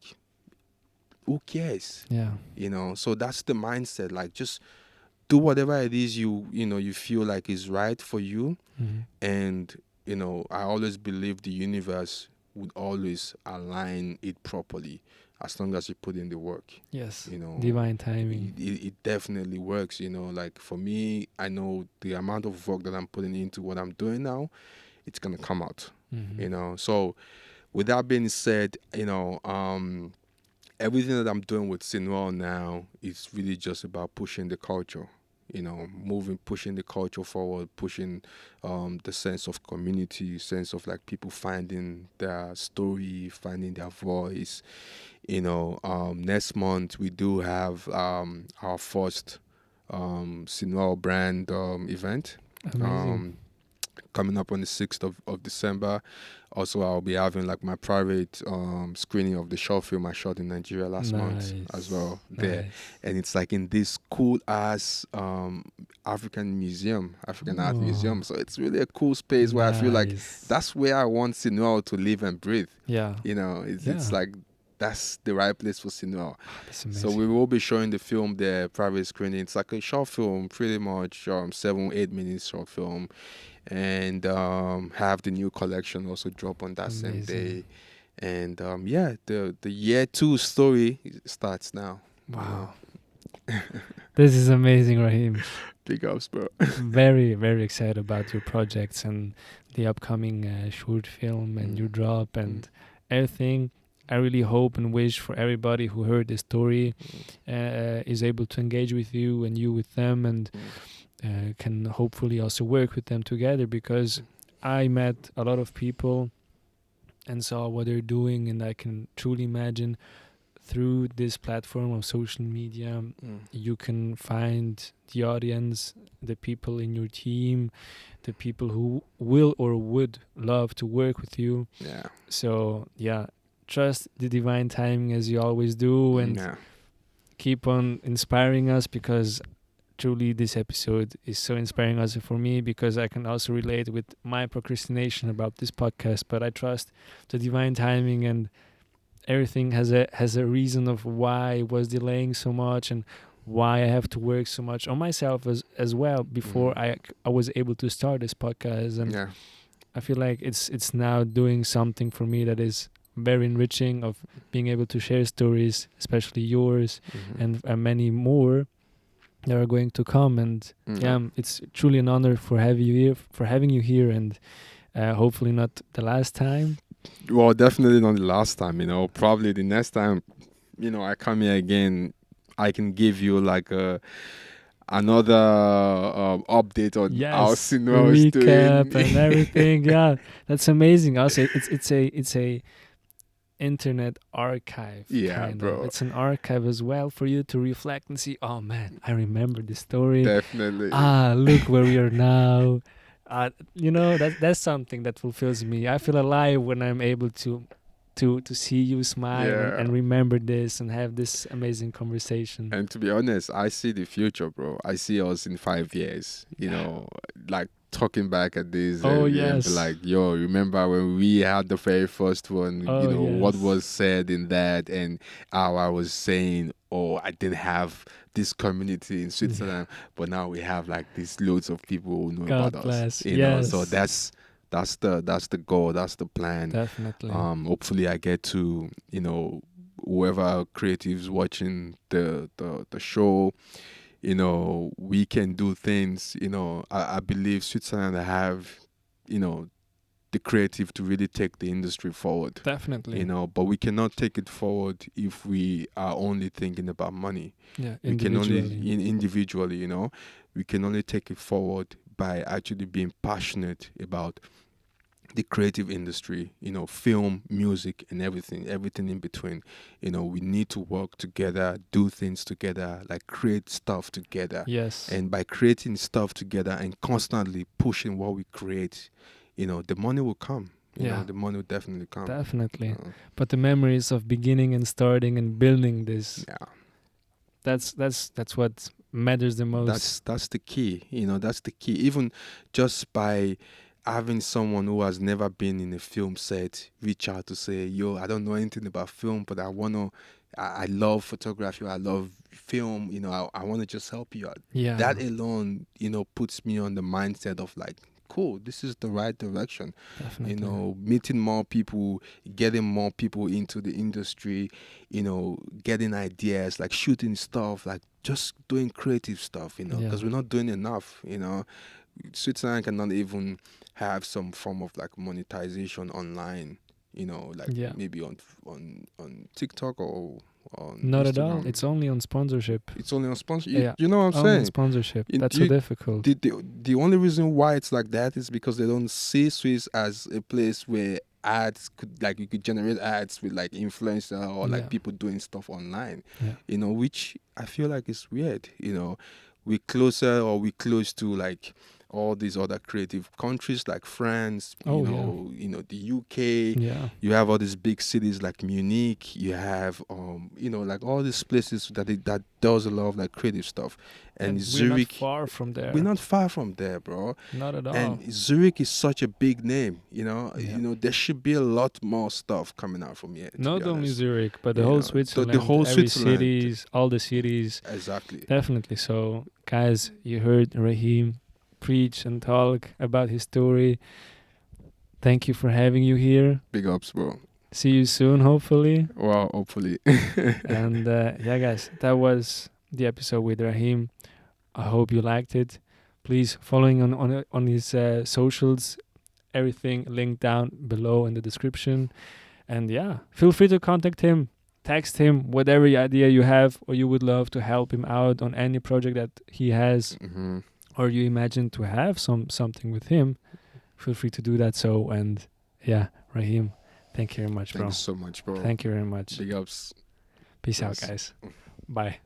Speaker 2: who cares?
Speaker 3: Yeah.
Speaker 2: You know, so that's the mindset. Like, just do whatever it is you feel like is right for you. And, you know, I always believe the universe would always align it properly as long as you put in the work.
Speaker 3: Yes.
Speaker 2: You know,
Speaker 3: divine timing.
Speaker 2: It definitely works. You know, like, for me, I know the amount of work that I'm putting into what I'm doing now, it's gonna come out. You know, so with that being said, you know, everything that I'm doing with Sinwell now is really just about pushing the culture, you know, pushing the culture forward, pushing the sense of community, sense of like people finding their story, finding their voice. You know, next month we do have our first Sinwell brand event.
Speaker 3: Amazing.
Speaker 2: Coming up on the 6th of December. Also, I'll be having like my private screening of the short film I shot in Nigeria last month as well there.
Speaker 3: Nice.
Speaker 2: And it's like in this cool ass African art museum. So it's really a cool space where I feel like
Speaker 3: Nice.
Speaker 2: that's where I want Sinuel to live and breathe.
Speaker 3: Yeah.
Speaker 2: You know, it's
Speaker 3: Yeah.
Speaker 2: like that's the right place for Sinuel.
Speaker 3: That's amazing.
Speaker 2: So we will be showing the film there, private screening. It's like a short film, pretty much 7-8 minutes short film, and have the new collection also drop on that same day. And the year 2 story starts now.
Speaker 3: Wow. This is amazing, Raheem.
Speaker 2: Big ups, bro.
Speaker 3: Very, very excited about your projects and the upcoming short film and your drop and everything. I really hope and wish for everybody who heard this story is able to engage with you and you with them, and can hopefully also work with them together, because I met a lot of people and saw what they're doing, and I can truly imagine through this platform of social media you can find the audience, the people in your team, the people who will or would love to work with you. So trust the divine timing as you always do, and keep on inspiring us, because truly this episode is so inspiring also for me, because I can also relate with my procrastination about this podcast. But I trust the divine timing, and everything has a reason of why I was delaying so much and why I have to work so much on myself as well before I was able to start this podcast. And I feel like it's now doing something for me that is very enriching, of being able to share stories, especially yours and many more that are going to come. And it's truly an honor for having you here, and hopefully not the last time.
Speaker 2: Well, definitely not the last time, probably the next time, I come here again, I can give you like another update on how Sinuel is doing.
Speaker 3: Recap and everything. Yeah, that's amazing. Also, it's a internet archive.
Speaker 2: Bro.
Speaker 3: It's an archive as well for you to reflect and see, oh man, I remember this story.
Speaker 2: Definitely.
Speaker 3: Look where we are now. That's something that fulfills me. I feel alive when I'm able to see you smile and remember this and have this amazing conversation.
Speaker 2: And to be honest, I see the future, bro. I see us in 5 years, like talking back at this and be like, yo, remember when we had the very first one, what was said in that, and how I was saying, I didn't have this community in Switzerland, but now we have like these loads of people who know
Speaker 3: God
Speaker 2: about
Speaker 3: bless.
Speaker 2: us. Know, so that's the goal, that's the plan.
Speaker 3: Definitely.
Speaker 2: Hopefully I get to, whoever creatives watching the show, we can do things. I believe Switzerland have, the creative to really take the industry forward.
Speaker 3: Definitely.
Speaker 2: But we cannot take it forward if we are only thinking about money.
Speaker 3: We can only
Speaker 2: individually, we can only take it forward by actually being passionate about the creative industry, film, music, and everything in between. We need to work together, do things together, like create stuff together.
Speaker 3: Yes.
Speaker 2: And by creating stuff together and constantly pushing what we create, the money will come. The money will definitely come.
Speaker 3: Definitely. But the memories of beginning and starting and building this, that's what matters the most.
Speaker 2: That's the key. That's the key. Even just by having someone who has never been in a film set reach out to say, yo, I don't know anything about film, but I love photography, I love film, I want to just help you out. That alone, puts me on the mindset of like, cool, this is the right direction.
Speaker 3: Definitely.
Speaker 2: Meeting more people, getting more people into the industry, getting ideas, like shooting stuff, like just doing creative stuff, because we're not doing enough. Switzerland cannot even have some form of like monetization online, maybe on TikTok or on
Speaker 3: not
Speaker 2: Instagram.
Speaker 3: at all. It's only on sponsorship.
Speaker 2: It's only on sponsorship. You know what I'm saying?
Speaker 3: On sponsorship. That's so difficult.
Speaker 2: The only reason why it's like that is because they don't see Swiss as a place where ads you could generate ads with like influencer or like people doing stuff online. Which I feel like is weird. We're close to like all these other creative countries like France,
Speaker 3: Oh,
Speaker 2: the UK.
Speaker 3: Yeah.
Speaker 2: You have all these big cities like Munich. You have like all these places that does a lot of like creative stuff. And
Speaker 3: we're not
Speaker 2: Zurich,
Speaker 3: far from there.
Speaker 2: we're not far from there, bro.
Speaker 3: Not at all.
Speaker 2: And Zurich is such a big name,
Speaker 3: Yeah.
Speaker 2: there should be a lot more stuff coming out from here.
Speaker 3: Not only
Speaker 2: honest.
Speaker 3: Zurich, but the whole Switzerland,
Speaker 2: the whole
Speaker 3: every
Speaker 2: Switzerland.
Speaker 3: cities, all the cities.
Speaker 2: Exactly.
Speaker 3: Definitely. So, guys, you heard Raheem preach and talk about his story. Thank you for having you here.
Speaker 2: Big ups, bro.
Speaker 3: See you soon, hopefully.
Speaker 2: Well, hopefully.
Speaker 3: And guys, that was the episode with Raheem. I hope you liked it. Please following on his socials, everything linked down below in the description. And feel free to contact him, text him, whatever idea you have or you would love to help him out on any project that he has, or you imagine to have something with him. Feel free to do that. So, and Raheem, thank you very much, bro.
Speaker 2: Thanks so much, bro.
Speaker 3: Thank you very much.
Speaker 2: Big ups.
Speaker 3: Peace out, guys. Bye.